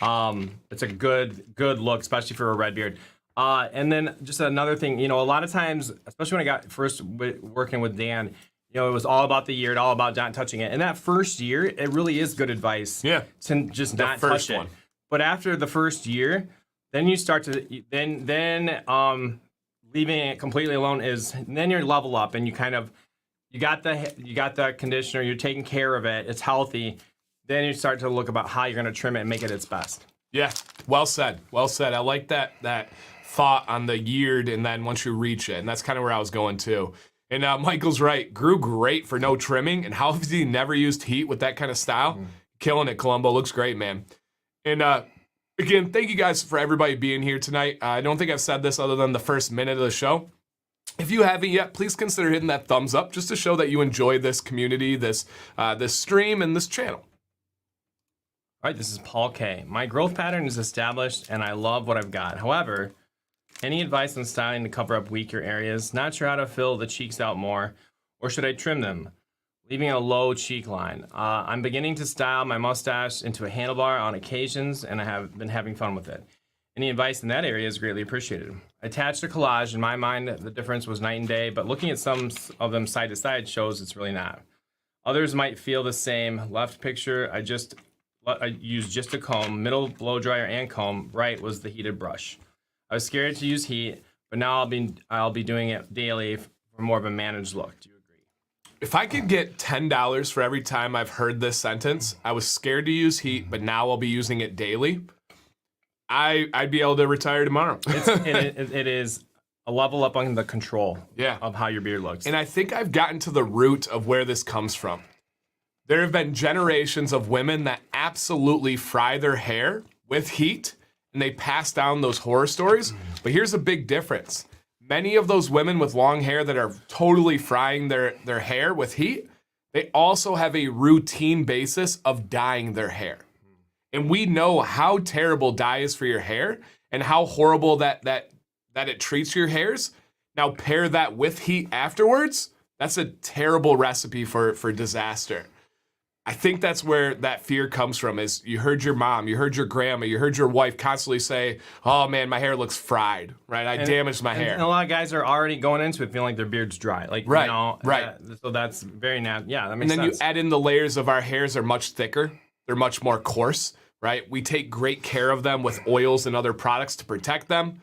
It's a good look, especially for a red beard. And then just another thing, a lot of times, especially when I got first working with Dan, it was all about the year, all about not touching it. And that first year, it really is good advice to just not touch it. But after the first year, then you start to leaving it completely alone then you level up and you got the conditioner, you're taking care of it, it's healthy. Then you start to look about how you're going to trim it and make it its best. Yeah, well said. Well said. I like that thought on the yeared and then once you reach it. And that's kind of where I was going too. And Michael's right. Grew great for no trimming. And how has he never used heat with that kind of style? Killing it, Columbo. Looks great, man. And again, thank you guys for everybody being here tonight. I don't think I've said this other than the first minute of the show. If you haven't yet, please consider hitting that thumbs up just to show that you enjoy this community, this stream, and this channel. All right, this is Paul K. My growth pattern is established, and I love what I've got. However, any advice on styling to cover up weaker areas? Not sure how to fill the cheeks out more, or should I trim them, leaving a low cheek line? I'm beginning to style my mustache into a handlebar on occasions, and I have been having fun with it. Any advice in that area is greatly appreciated. Attached to collage, in my mind, the difference was night and day, but looking at some of them side to side shows it's really not. Others might feel the same. Left picture, I used just a comb, middle blow dryer and comb. Right was the heated brush. I was scared to use heat, but now I'll be doing it daily for more of a managed look. Do you agree? If I could get $10 for every time I've heard this sentence, I was scared to use heat, but now I'll be using it daily, I'd be able to retire tomorrow. It is a level up on the control of how your beard looks. And I think I've gotten to the root of where this comes from. There have been generations of women that absolutely fry their hair with heat, and they pass down those horror stories. But here's a big difference. Many of those women with long hair that are totally frying their hair with heat, they also have a routine basis of dyeing their hair. And we know how terrible dye is for your hair and how horrible that it treats your hairs. Now pair that with heat afterwards. That's a terrible recipe for disaster. I think that's where that fear comes from is you heard your mom, you heard your grandma, you heard your wife constantly say, oh man, my hair looks fried, right? I damaged my hair. And a lot of guys are already going into it feeling like their beard's dry. Like, right, you know, right. So that's very natural. Yeah, that makes sense. And then you add in the layers of our hairs are much thicker. They're much more coarse, right? We take great care of them with oils and other products to protect them.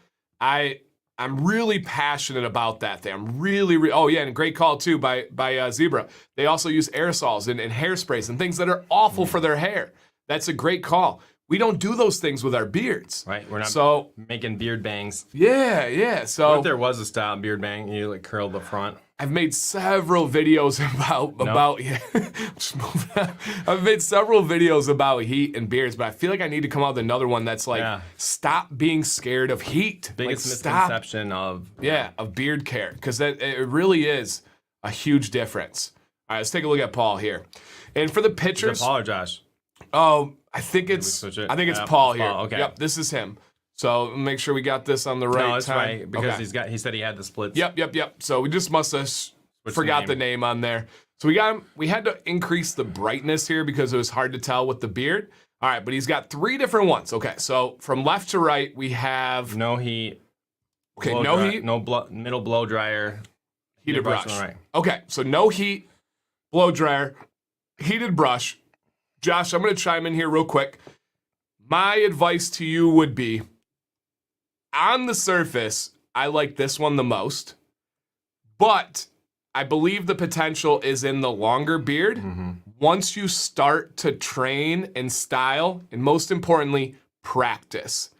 I'm really passionate about that thing. I'm really, oh yeah, and great call too by Zebra. They also use aerosols and hairsprays and things that are awful for their hair. That's a great call. We don't do those things with our beards. Right, we're not making beard bangs. Yeah. So what if there was a style beard bang and you like curl the front? I've made several videos about yeah. Just move that. I've made several videos about heat and beards, but I feel like I need to come out with another one that's like stop being scared of heat. Biggest misconception of beard care, because it really is a huge difference. All right, let's take a look at Paul here, and for the pictures. Is it Paul or Josh? Oh, I think it's Paul here. Paul, okay. Yep, this is him. So make sure we got this on the right No, that's time. right, because he said he had the splits. Yep. So we just must have forgot the name on there. So we had to increase the brightness here because it was hard to tell with the beard. All right, but he's got 3 different ones. Okay, so from left to right, we have no heat. Okay, heat. No middle blow dryer. Heated brush. Right. Okay, so no heat, blow dryer, heated brush. Josh, I'm going to chime in here real quick. My advice to you would be, on the surface, I like this one the most, but I believe the potential is in the longer beard. Mm-hmm. Once you start to train and style, and most importantly, practice,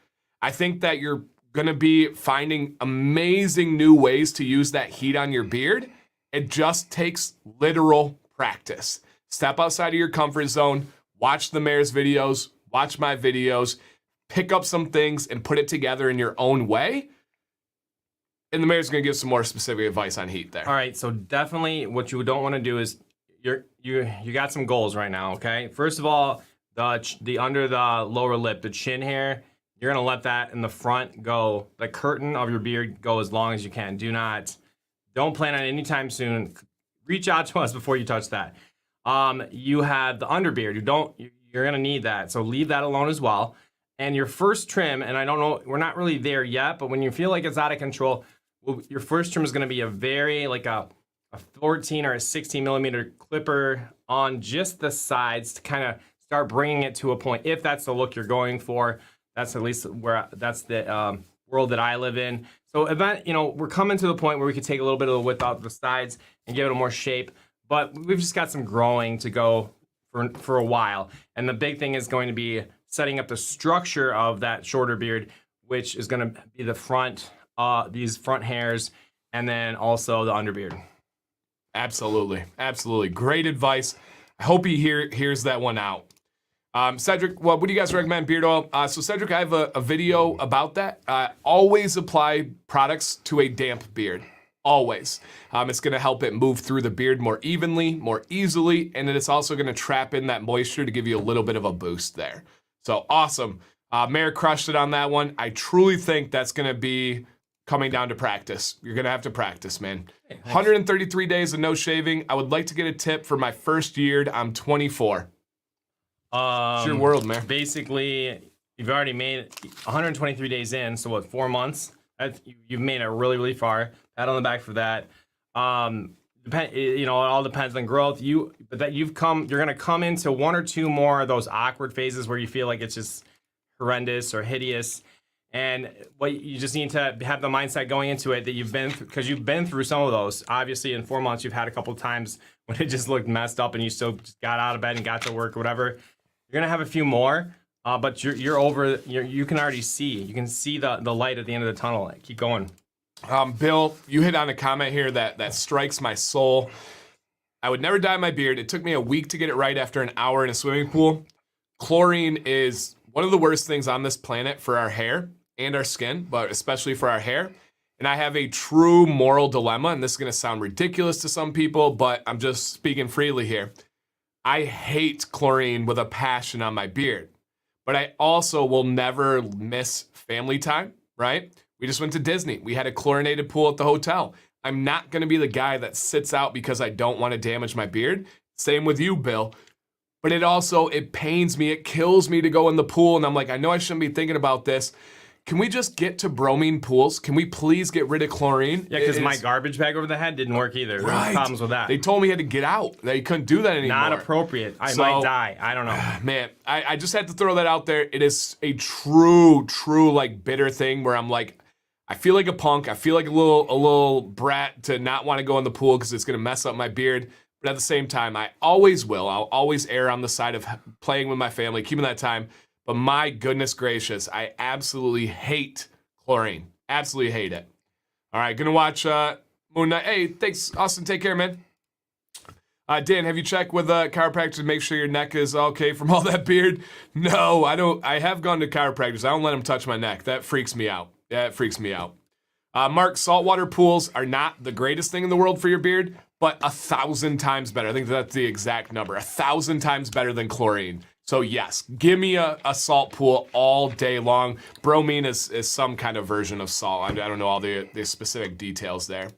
I think that you're going to be finding amazing new ways to use that heat on your beard. It just takes literal practice. Step outside of your comfort zone, watch the mayor's videos, watch my videos, pick up some things and put it together in your own way. And the mayor's going to give some more specific advice on heat there. All right, so definitely what you don't want to do is you got some goals right now, okay? First of all, the under the lower lip, the chin hair, you're going to let that in the front go, the curtain of your beard go as long as you can. Don't plan on any time soon. Reach out to us before you touch that. You have the underbeard. You're going to need that. So leave that alone as well. And your first trim, and I don't know, we're not really there yet, but when you feel like it's out of control, your first trim is going to be a very, like a 14 or a 16 millimeter clipper on just the sides to kind of start bringing it to a point. If that's the look you're going for, that's at least that's the world that I live in. So we're coming to the point where we could take a little bit of the width out the sides and give it a more shape, but we've just got some growing to go for a while. And the big thing is going to be setting up the structure of that shorter beard, which is going to be the front, these front hairs, and then also the underbeard. Absolutely. Great advice. I hope he hears that one out. Cedric, what do you guys recommend beard oil? So Cedric, I have a video about that. Always apply products to a damp beard. Always. It's going to help it move through the beard more evenly, more easily, and then it's also going to trap in that moisture to give you a little bit of a boost there. So awesome. Mayor crushed it on that one. I truly think that's going to be coming down to practice. You're going to have to practice, man. 133 days of no shaving. I would like to get a tip for my first year. I'm 24. It's your world, man. Basically, you've already made 123 days in, so what, 4 months? You've made it really, really far. Pat on the back for that. It all depends on growth. You're gonna come into 1 or 2 more of those awkward phases where you feel like it's just horrendous or hideous. And what you just need to have the mindset going into it that you've been through some of those. Obviously, in 4 months, you've had a couple of times when it just looked messed up and you still just got out of bed and got to work or whatever. You're gonna have a few more, but you're over. You can already see. You can see the light at the end of the tunnel. Keep going. Bill, you hit on a comment here that strikes my soul. I would never dye my beard. It took me a week to get it right after an hour in a swimming pool. Chlorine is one of the worst things on this planet for our hair and our skin, but especially for our hair. And I have a true moral dilemma, and this is going to sound ridiculous to some people, but I'm just speaking freely here. I hate chlorine with a passion on my beard. but I also will never miss family time, right? We just went to Disney. We had a chlorinated pool at the hotel. I'm not going to be the guy that sits out because I don't want to damage my beard. Same with you, Bill. But it pains me. It kills me to go in the pool. And I'm like, I know I shouldn't be thinking about this. Can we just get to bromine pools? Can we please get rid of chlorine? Yeah, because my garbage bag over the head didn't work either. There were problems with that. They told me I had to get out. That you couldn't do that anymore. Not appropriate. I might die. I don't know. Man, I just had to throw that out there. It is a true, like bitter thing where I'm like, I feel like a punk. I feel like a little brat to not want to go in the pool because it's going to mess up my beard. But at the same time, I always will. I'll always err on the side of playing with my family, keeping that time. But my goodness gracious, I absolutely hate chlorine. Absolutely hate it. All right, gonna watch Moon Knight. Hey, thanks, Austin. Take care, man. Dan, have you checked with chiropractor to make sure your neck is okay from all that beard? No, I don't. I have gone to chiropractors. I don't let them touch my neck. That freaks me out. That freaks me out. Mark, saltwater pools are not the greatest thing in the world for your beard, but 1,000 times better. I think that's the exact number. 1,000 times better than chlorine. So yes, give me a salt pool all day long. Bromine is some kind of version of salt. I don't know all the specific details there.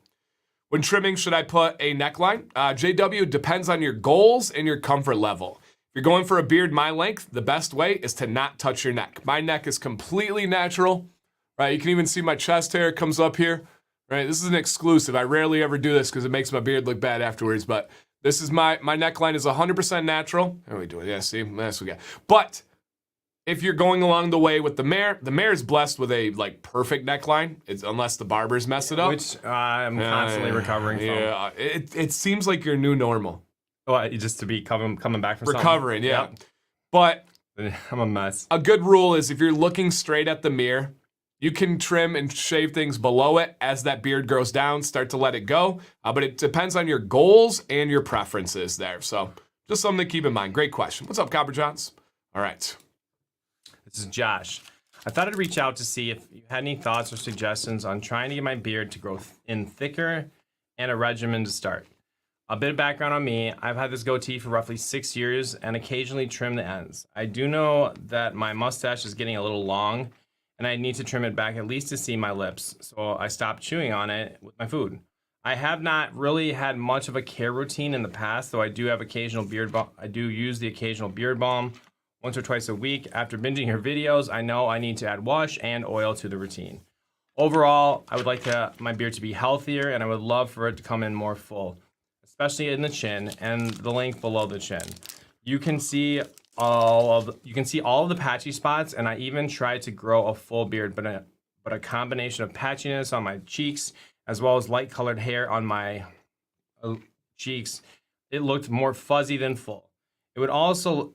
When trimming, should I put a neckline? JW, depends on your goals and your comfort level. If you're going for a beard my length, the best way is to not touch your neck. My neck is completely natural, right? You can even see my chest hair comes up here, right? This is an exclusive. I rarely ever do this because it makes my beard look bad afterwards, but this is my neckline is 100% natural. How are we doing? Yeah, see, that's what we got. But if you're going along the way with the mare is blessed with a like perfect neckline. It's unless the barbers mess it up, which I'm constantly recovering from. Yeah, it seems like your new normal. Well, just to be coming back from recovering, something. yeah. Yep. But I'm a mess. A good rule is if you're looking straight at the mirror, you can trim and shave things below it as that beard grows down, start to let it go. But it depends on your goals and your preferences there. So just something to keep in mind. Great question. What's up, Copper Johns? All right. This is Josh. I thought I'd reach out to see if you had any thoughts or suggestions on trying to get my beard to grow in thicker and a regimen to start. A bit of background on me. I've had this goatee for roughly 6 years and occasionally trim the ends. I do know that my mustache is getting a little long and I need to trim it back at least to see my lips, so I stopped chewing on it with my food. I have not really had much of a care routine in the past, though I do have occasional beard balm. I do use the occasional beard balm once or twice a week. After binging your videos, I know I need to add wash and oil to the routine. Overall, I would like my beard to be healthier, and I would love for it to come in more full, especially in the chin and the length below the chin. You can see all of the patchy spots, and I even tried to grow a full beard, but a combination of patchiness on my cheeks as well as light colored hair on my cheeks, it looked more fuzzy than full. I would also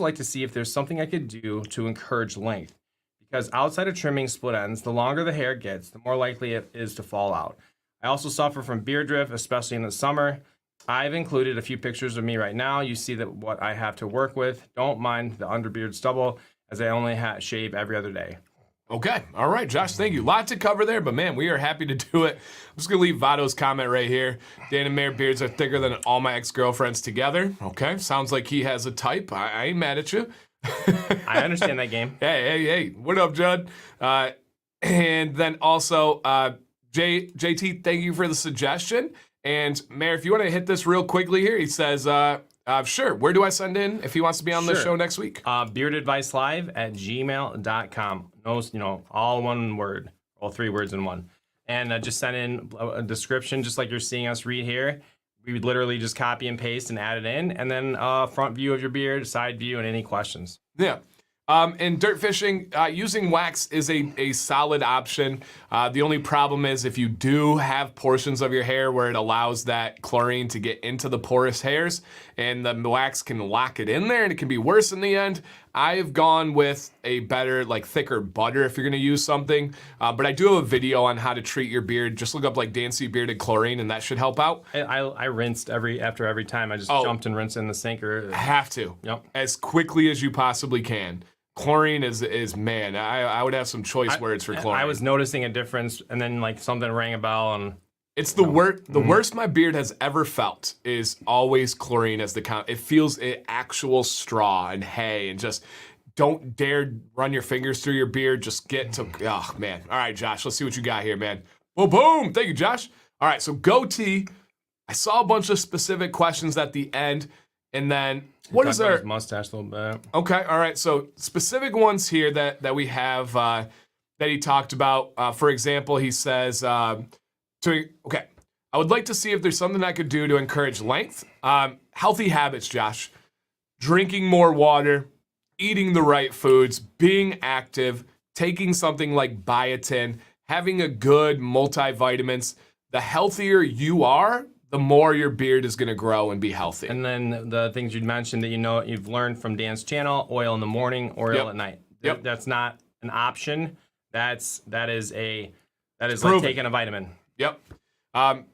like to see if there's something I could do to encourage length, because outside of trimming split ends, the longer the hair gets, the more likely it is to fall out. I also suffer from beard drift, especially in the summer. I've included a few pictures of me right now. You see that what I have to work with. Don't mind the underbeard stubble, as I only shave every other day. Okay. All right, Josh, thank you. Lot to cover there, but man, we are happy to do it. I'm just going to leave Vado's comment right here. Dan and Mayor beards are thicker than all my ex-girlfriends together. Okay. Sounds like he has a type. I ain't mad at you. I understand that game. Hey. What up, Judd? And then also, JT, thank you for the suggestion. And Mayor, if you want to hit this real quickly here, he says, sure. Where do I send in if he wants to be on the show next week? beardadvicelive@gmail.com. No, all one word, all 3 words in one. And just send in a description, just like you're seeing us read here. We would literally just copy and paste and add it in, and then front view of your beard, side view, and any questions. Yeah. In dirt fishing, using wax is a solid option. The only problem is if you do have portions of your hair where it allows that chlorine to get into the porous hairs and the wax can lock it in there and it can be worse in the end. I've gone with a better, thicker butter if you're gonna use something. But I do have a video on how to treat your beard. Just look up Dancy Bearded Chlorine and that should help out. I rinsed after every time. I just jumped and rinsed in the sink. Have to. Yep. As quickly as you possibly can. Chlorine is man. I would have some choice words for chlorine. I was noticing a difference, and then something rang a bell, and it's the worst. The worst my beard has ever felt is always chlorine as the it feels actual straw and hay and just Don't dare run your fingers through your beard. Just get to, oh, man. All right, Josh, let's see what you got here, man. Boom, boom. Thank you, Josh. All right, so goatee. I saw a bunch of specific questions at the end, and then what is our mustache a little bit? Okay, all right. So specific ones here that we have that he talked about. For example, he says, okay, I would like to see if there's something I could do to encourage length. Healthy habits, Josh. Drinking more water, eating the right foods, being active, taking something like biotin, having a good multivitamins. The healthier you are, the more your beard is going to grow and be healthy. And then the things you'd mentioned that you've learned from Dan's channel: oil in the morning, oil at night. Yep. That's not an option. That is like taking a vitamin. Yep.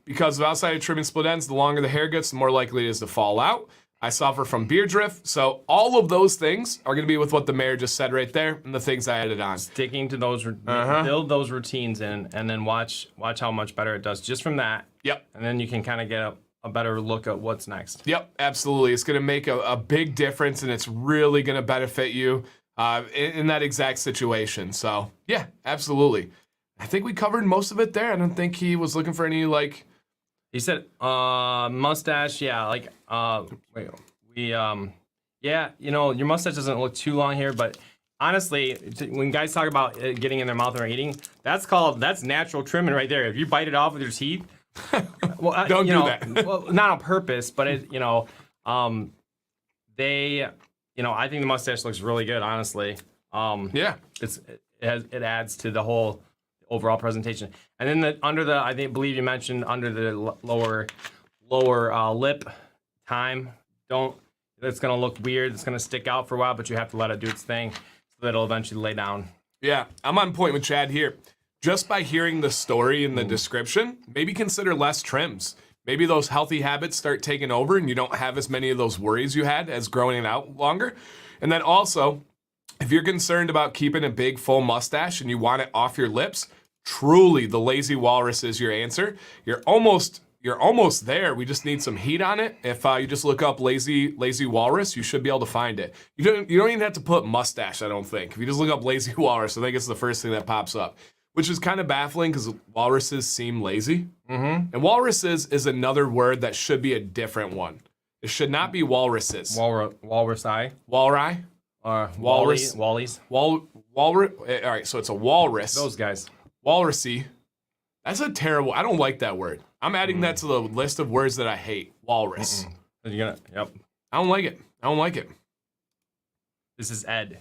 Because of outside trimming split ends, the longer the hair gets, the more likely it is to fall out. I suffer from beard drift. So all of those things are going to be with what the mayor just said right there and the things I added on. Sticking to those, build those routines in, and then watch how much better it does just from that. Yep. And then you can kind of get a better look at what's next. Yep, absolutely. It's going to make a big difference, and it's really going to benefit you in that exact situation. So, yeah, absolutely. I think we covered most of it there. I don't think he was looking for any, like... He said mustache, yeah, yeah, your mustache doesn't look too long here, but honestly, when guys talk about it getting in their mouth or eating, that's natural trimming right there. If you bite it off with your teeth, well, don't do that. Well, not on purpose, but I think the mustache looks really good, honestly. Yeah. It adds to the whole overall presentation. And then I believe you mentioned under the lower lip time, it's gonna look weird. It's gonna stick out for a while, but you have to let it do its thing so that it'll eventually lay down. Yeah, I'm on point with Chad here. Just by hearing the story in the description, maybe consider less trims. Maybe those healthy habits start taking over and you don't have as many of those worries you had as growing it out longer. And then also, if you're concerned about keeping a big full mustache and you want it off your lips, truly the lazy walrus is your answer. You're almost there. We just need some heat on it. If you just look up lazy walrus, you should be able to find it. You don't even have to put mustache, I don't think. If you just look up lazy walrus, I think it's the first thing that pops up, which is kind of baffling because walruses seem lazy. Mm-hmm. And walruses is another word that should be a different one. It should not be walruses. Walrus-eye. Walry. Walrus. Wallies. All right, so it's a walrus. Those guys. Walrusy. That's a terrible. I don't like that word. I'm adding that to the list of words that I hate. Walrus. Yep. I don't like it. This is Ed.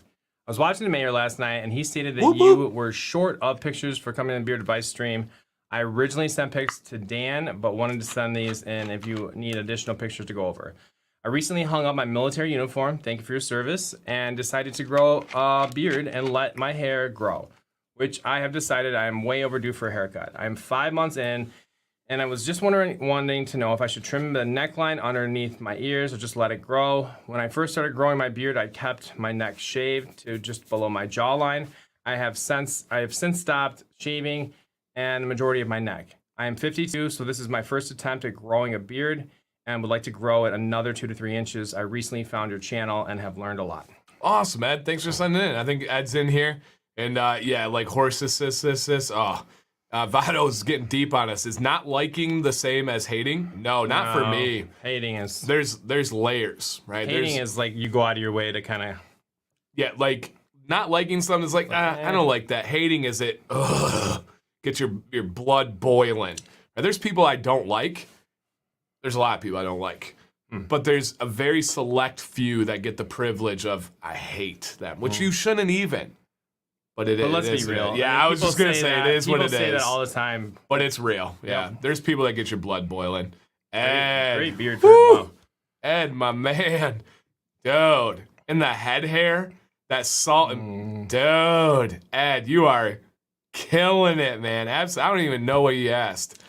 I was watching the mayor last night, and he stated that you were short of pictures for coming in the Beard Advice stream. I originally sent pics to Dan, but wanted to send these in if you need additional pictures to go over. I recently hung up my military uniform, thank you for your service, and decided to grow a beard and let my hair grow, which I have decided I am way overdue for a haircut. I am 5 months in, and I was just wanting to know if I should trim the neckline underneath my ears or just let it grow. When I first started growing my beard, I kept my neck shaved to just below my jawline. I have since stopped shaving and the majority of my neck. I am 52, so this is my first attempt at growing a beard and would like to grow it another 2 to 3 inches. I recently found your channel and have learned a lot. Awesome, Ed. Thanks for sending in. I think Ed's in here. And yeah, like horses, Vado's getting deep on us. Is not liking the same as hating? No, not for me. Hating is... There's layers, right? Hating is like you go out of your way to kind of... Yeah, like not liking something is like, I don't like that. Hating is it, get your blood boiling. Now, there's people I don't like. There's a lot of people I don't like. But there's a very select few that get the privilege of, I hate them, which you shouldn't even. But let's be real. Yeah, I was just going to say it is what it is. People say that all the time. But it's real. Yeah. There's people that get your blood boiling. Ed. Great beard. Wow. Ed, my man. Dude. And the head hair. That salt. Dude. Ed, you are killing it, man. I don't even know what you asked.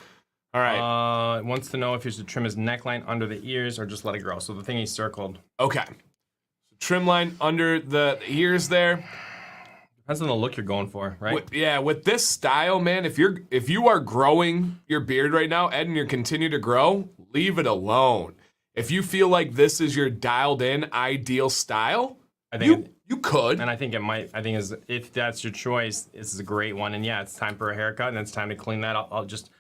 All right. Wants to know if you should trim his neckline under the ears or just let it grow. So the thing he circled. Okay. Trim line under the ears there. Depends on the look you're going for, right? With this style, man, if you are growing your beard right now, Ed, and you're continue to grow, leave it alone. If you feel like this is your dialed in ideal style, You could. And I think if that's your choice, this is a great one. And yeah, it's time for a haircut, and it's time to clean that up. I'll just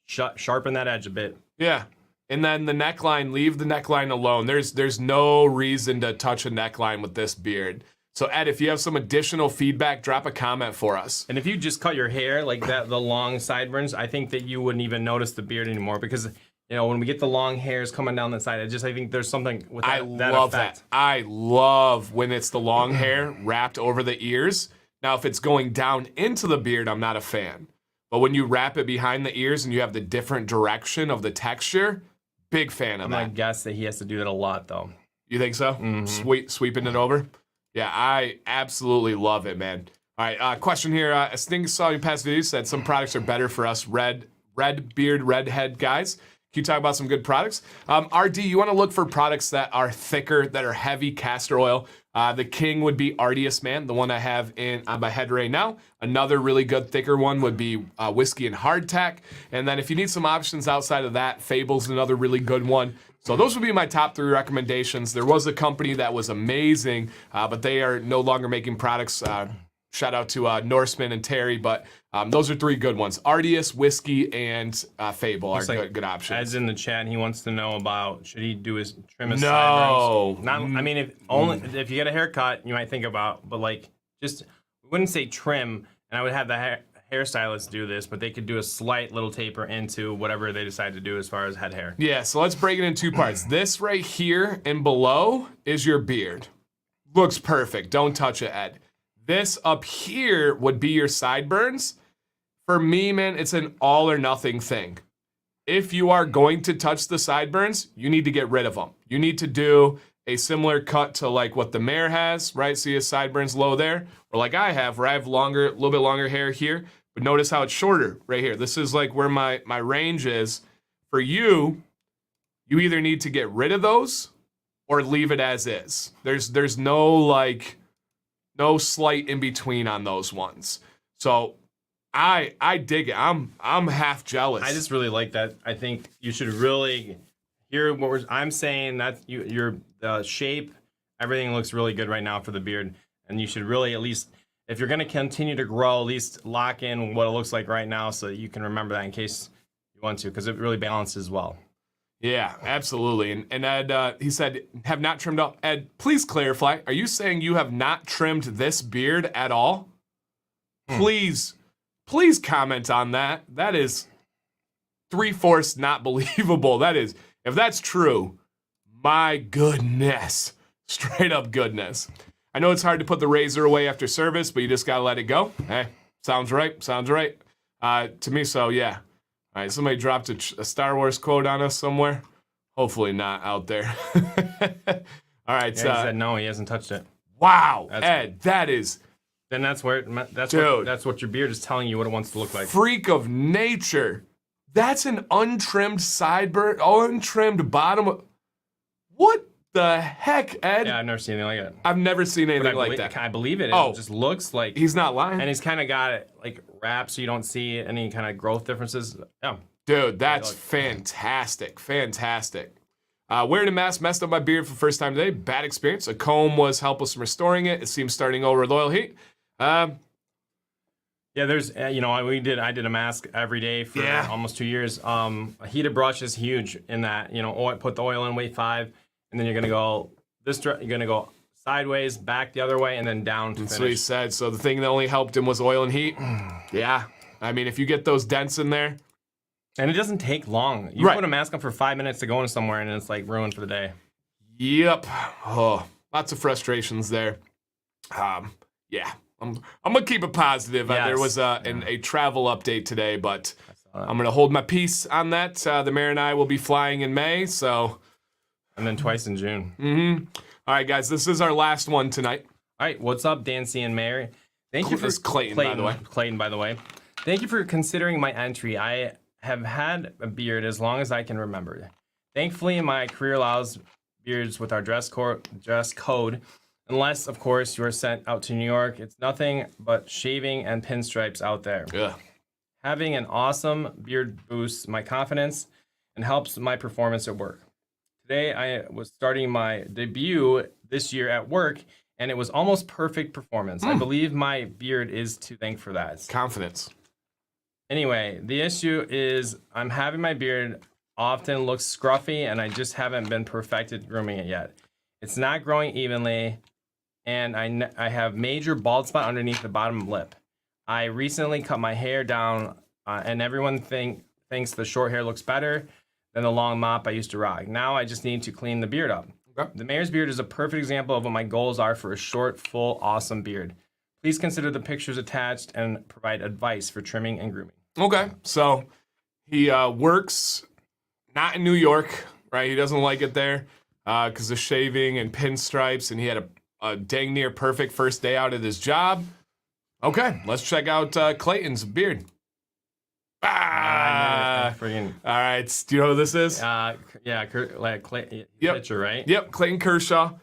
sharpen that edge a bit. Yeah. And then the neckline, leave the neckline alone. There's no reason to touch a neckline with this beard. So Ed, if you have some additional feedback, drop a comment for us. And if you just cut your hair like that, the long sideburns, I think that you wouldn't even notice the beard anymore, because when we get the long hairs coming down the side, I think there's something with that. I love that. I love when it's the long hair wrapped over the ears. Now, if it's going down into the beard, I'm not a fan. But when you wrap it behind the ears and you have the different direction of the texture, big fan of that. I'm gonna guess that he has to do that a lot, though. You think so? Mm-hmm. Sweeping it over? Yeah, I absolutely love it, man. All right, question here. I think I saw your past videos said some products are better for us red beard, redhead guys. Can you talk about some good products? RD, you want to look for products that are thicker, that are heavy castor oil. The king would be Ardius Man, the one I have on my head right now. Another really good thicker one would be Whiskey and Hardtack. And then if you need some options outside of that, Fable's another really good one. So those would be my top 3 recommendations. There was a company that was amazing, but they are no longer making products. Shout out to Norseman and Terry, but those are 3 good ones. Ardius, Whiskey, and Fable are good options. As in the chat, he wants to know about, should he trim his sideburns? No. I mean, if you get a haircut, you might think about, but we wouldn't say trim, and I would have the hairstylist do this, but they could do a slight little taper into whatever they decide to do as far as head hair. Yeah, so let's break it in 2 parts. This right here and below is your beard. Looks perfect. Don't touch it, Ed. This up here would be your sideburns. For me, man, it's an all or nothing thing. If you are going to touch the sideburns, you need to get rid of them. You need to do a similar cut to like what the mayor has, right? See his sideburns low there? Or like I have, where I have a little bit longer hair here, but notice how it's shorter right here. This is like where my range is. For you, you either need to get rid of those or leave it as is. There's no slight in between on those ones. So I dig it. I'm half jealous. I just really like that. I think you should really hear what I'm saying. That your shape, everything looks really good right now for the beard, and you should really, at least if you're going to continue to grow, at least lock in what it looks like right now so that you can remember that in case you want to, because it really balances well. Yeah, absolutely. And Ed, he said, have not trimmed up. Ed, please clarify. Are you saying you have not trimmed this beard at all? Please comment on that. That is 3/4 not believable. That is, if that's true, my goodness. Straight up goodness. I know it's hard to put the razor away after service, but you just gotta let it go. Hey, sounds right. To me, so yeah. All right, somebody dropped a Star Wars quote on us somewhere. Hopefully not out there. All right. Yeah, he said no, he hasn't touched it. Wow, Ed, that is... Then that's what your beard is telling you what it wants to look like. Freak of nature. That's an untrimmed sideburn, untrimmed bottom. What the heck, Ed? Yeah, I've never seen anything like it. I've never seen anything like that. I believe it. It just looks like... He's not lying. And he's kind of got it wrapped so you don't see any kind of growth differences. Yeah. Dude, that's fantastic. Wearing a mask messed up my beard for the first time today. Bad experience. A comb was helpless in restoring it. It seems starting over with oil heat. Yeah, there's, I did a mask every day for almost 2 years. A heated brush is huge in that, put the oil in, wait 5, and then you're going to go sideways, back the other way, and then down to finish. That's what he said. So the thing that only helped him was oil and heat. Yeah. I mean, if you get those dents in there. And it doesn't take long. You put a mask on for 5 minutes to go into somewhere, and it's ruined for the day. Yep. Oh, lots of frustrations there. Yeah. I'm going to keep it positive. Yes. There was a travel update today, but I'm going to hold my peace on that. The mayor and I will be flying in May, so. And then twice in June. Mm-hmm. All right, guys, this is our last one tonight. All right, what's up, Dancy and Mary? Thank you for Clayton, by the way. Clayton, by the way. Thank you for considering my entry. I have had a beard as long as I can remember. Thankfully, my career allows beards with our dress code. Unless, of course, you are sent out to New York. It's nothing but shaving and pinstripes out there. Yeah. Having an awesome beard boosts my confidence and helps my performance at work. Today, I was starting my debut this year at work, and it was almost perfect performance. I believe my beard is to thank for that. Confidence. Anyway, the issue is I'm having my beard often looks scruffy, and I just haven't been perfected grooming it yet. It's not growing evenly, and I have major bald spot underneath the bottom lip. I recently cut my hair down, and everyone thinks the short hair looks better than the long mop I used to rock. Now I just need to clean the beard up. Okay. The mayor's beard is a perfect example of what my goals are for a short, full, awesome beard. Please consider the pictures attached and provide advice for trimming and grooming. Okay, so he works not in New York, right? He doesn't like it there because of shaving and pinstripes, and he had a dang near perfect first day out at his job. Okay, let's check out Clayton's beard. All right, do you know who this is? Pitcher, right? Yep, Clayton Kershaw.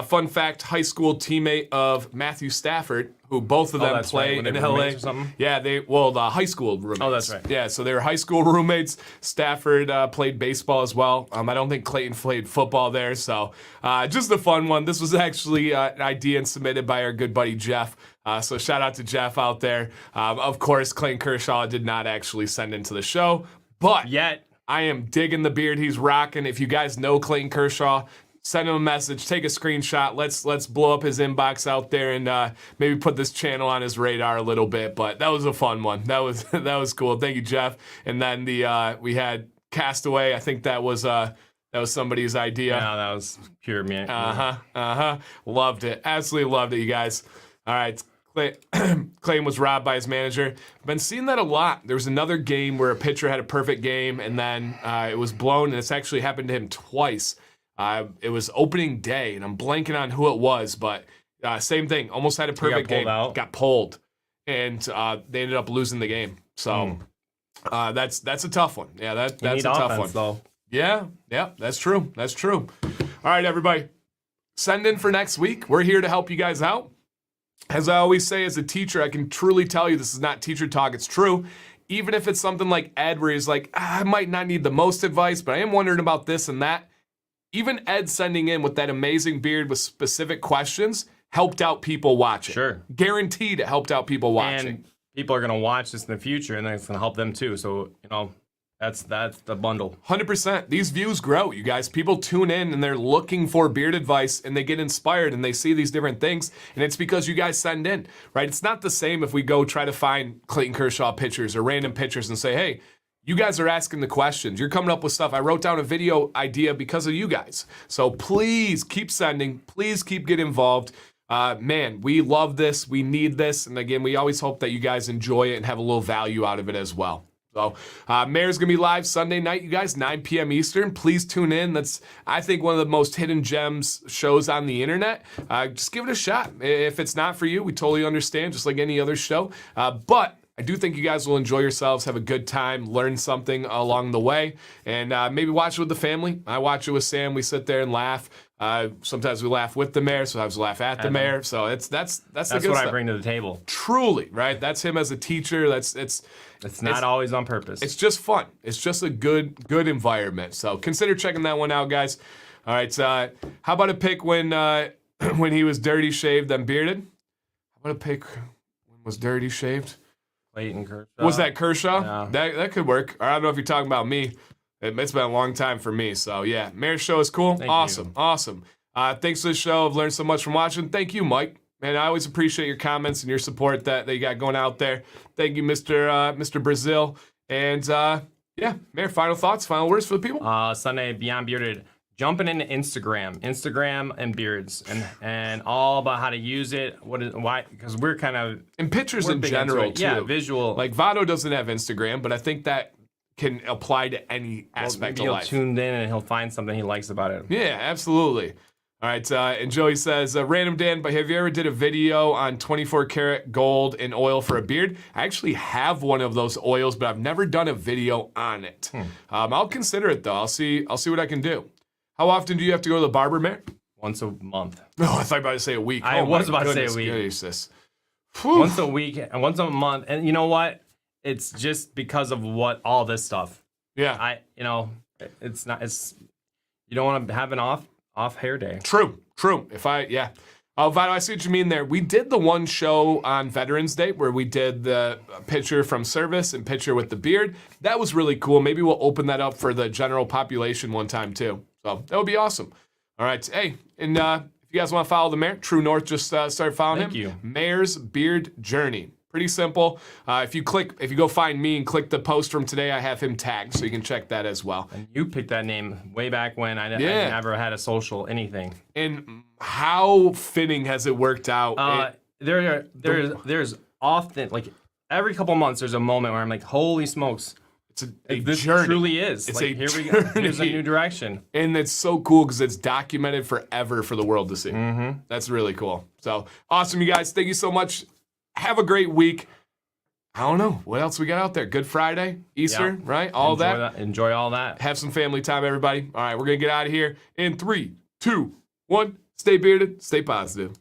Fun fact, high school teammate of Matthew Stafford, who both of them play in LA. Yeah, the high school roommates. Oh, that's right. Yeah, so they were high school roommates. Stafford played baseball as well. I don't think Clayton played football there, so just a fun one. This was actually an idea and submitted by our good buddy Jeff. So shout out to Jeff out there. Of course, Clayton Kershaw did not actually send into the show, but yet I am digging the beard he's rocking. If you guys know Clayton Kershaw, send him a message, take a screenshot. Let's blow up his inbox out there and maybe put this channel on his radar a little bit. But that was a fun one. That was cool. Thank you, Jeff. And then we had Castaway. I think that was somebody's idea. No, that was pure me. Loved it. Absolutely loved it, you guys. All right. Clayton was robbed by his manager. Been seeing that a lot. There was another game where a pitcher had a perfect game and then it was blown, and it's actually happened to him twice. It was opening day, and I'm blanking on who it was, but same thing. Almost had a perfect game. Got pulled, and they ended up losing the game. So that's a tough one. Yeah, that's a tough one. Though. Yeah, that's true. That's true. All right, everybody, send in for next week. We're here to help you guys out. As I always say, as a teacher, I can truly tell you this is not teacher talk. It's true. Even if it's something like Ed, where he's like, I might not need the most advice, but I am wondering about this and that. Even Ed sending in with that amazing beard with specific questions helped out people watching. Sure. Guaranteed it helped out people watching. And people are going to watch this in the future, and then it's going to help them too. So, that's the bundle. 100%. These views grow, you guys. People tune in, and they're looking for beard advice, and they get inspired, and they see these different things, and it's because you guys send in, right? It's not the same if we go try to find Clayton Kershaw pictures or random pictures and say, hey, you guys are asking the questions. You're coming up with stuff. I wrote down a video idea because of you guys. So please keep sending. Please keep getting involved. Man, we love this. We need this. And again, we always hope that you guys enjoy it and have a little value out of it as well. So Mayor's going to be live Sunday night, you guys, 9 p.m. Eastern. Please tune in. That's, I think, one of the most hidden gems shows on the internet. Just give it a shot. If it's not for you, we totally understand, just like any other show. But I do think you guys will enjoy yourselves, have a good time, learn something along the way, and maybe watch it with the family. I watch it with Sam. We sit there and laugh. Sometimes we laugh with the mayor, sometimes we laugh at the mayor. So that's the good what stuff. I bring to the table. Truly, right? That's him as a teacher. It's not always on purpose. It's just fun. It's just a good environment. So consider checking that one out, guys. All right. How about a pick when he was dirty shaved then bearded? How about a pick when was dirty shaved? Clayton Kershaw. Was that Kershaw? Yeah. That could work. I don't know if you're talking about me. It's been a long time for me. So yeah, Mayor's show is cool. Awesome. Thanks for the show. I've learned so much from watching. Thank you, Mike. Man, I always appreciate your comments and your support that you got going out there. Thank you, Mr. Brazil. And yeah, Mayor, final thoughts, final words for the people? Sunday, Beyond Bearded. Jumping into Instagram and beards and all about how to use it. Why? Because we're kind of and pictures in general too. Yeah, visual. Like Vado doesn't have Instagram, but I think that can apply to any aspect of life. He'll tune in and he'll find something he likes about it. Yeah, absolutely. All right, and Joey says, Random Dan, but have you ever did a video on 24 karat gold in oil for a beard? I actually have one of those oils, but I've never done a video on it. I'll consider it though. I'll see what I can do. How often do you have to go to the barber, Mayor? Once a month. Oh, I thought you were about to say a week. I was about to say a week. Jesus. Once a week and once a month. And you know what? It's just because of all this stuff. Yeah. It's you don't want to have an off hair day. True. Oh, Vito, I see what you mean there. We did the one show on Veterans Day where we did the picture from service and picture with the beard. That was really cool. Maybe we'll open that up for the general population one time too. So that would be awesome. All right. Hey, and if you guys want to follow the mayor, True North just started following him. Thank you. Mayor's Beard Journey. Pretty simple. If you go find me and click the post from today, I have him tagged, so you can check that as well. And you picked that name way back when I never had a social anything. And how fitting has it worked out? There's often, like, every couple months there's a moment where I'm like, holy smokes. This journey. Truly is. It's like, a here we go. journey. Here's a new direction. And it's so cool because it's documented forever for the world to see. Mm-hmm. That's really cool. So awesome, you guys. Thank you so much. Have a great week. I don't know. What else we got out there? Good Friday, Easter, right? All that. Enjoy all that. Have some family time, everybody. All right, we're going to get out of here in 3, 2, 1. Stay bearded, stay positive.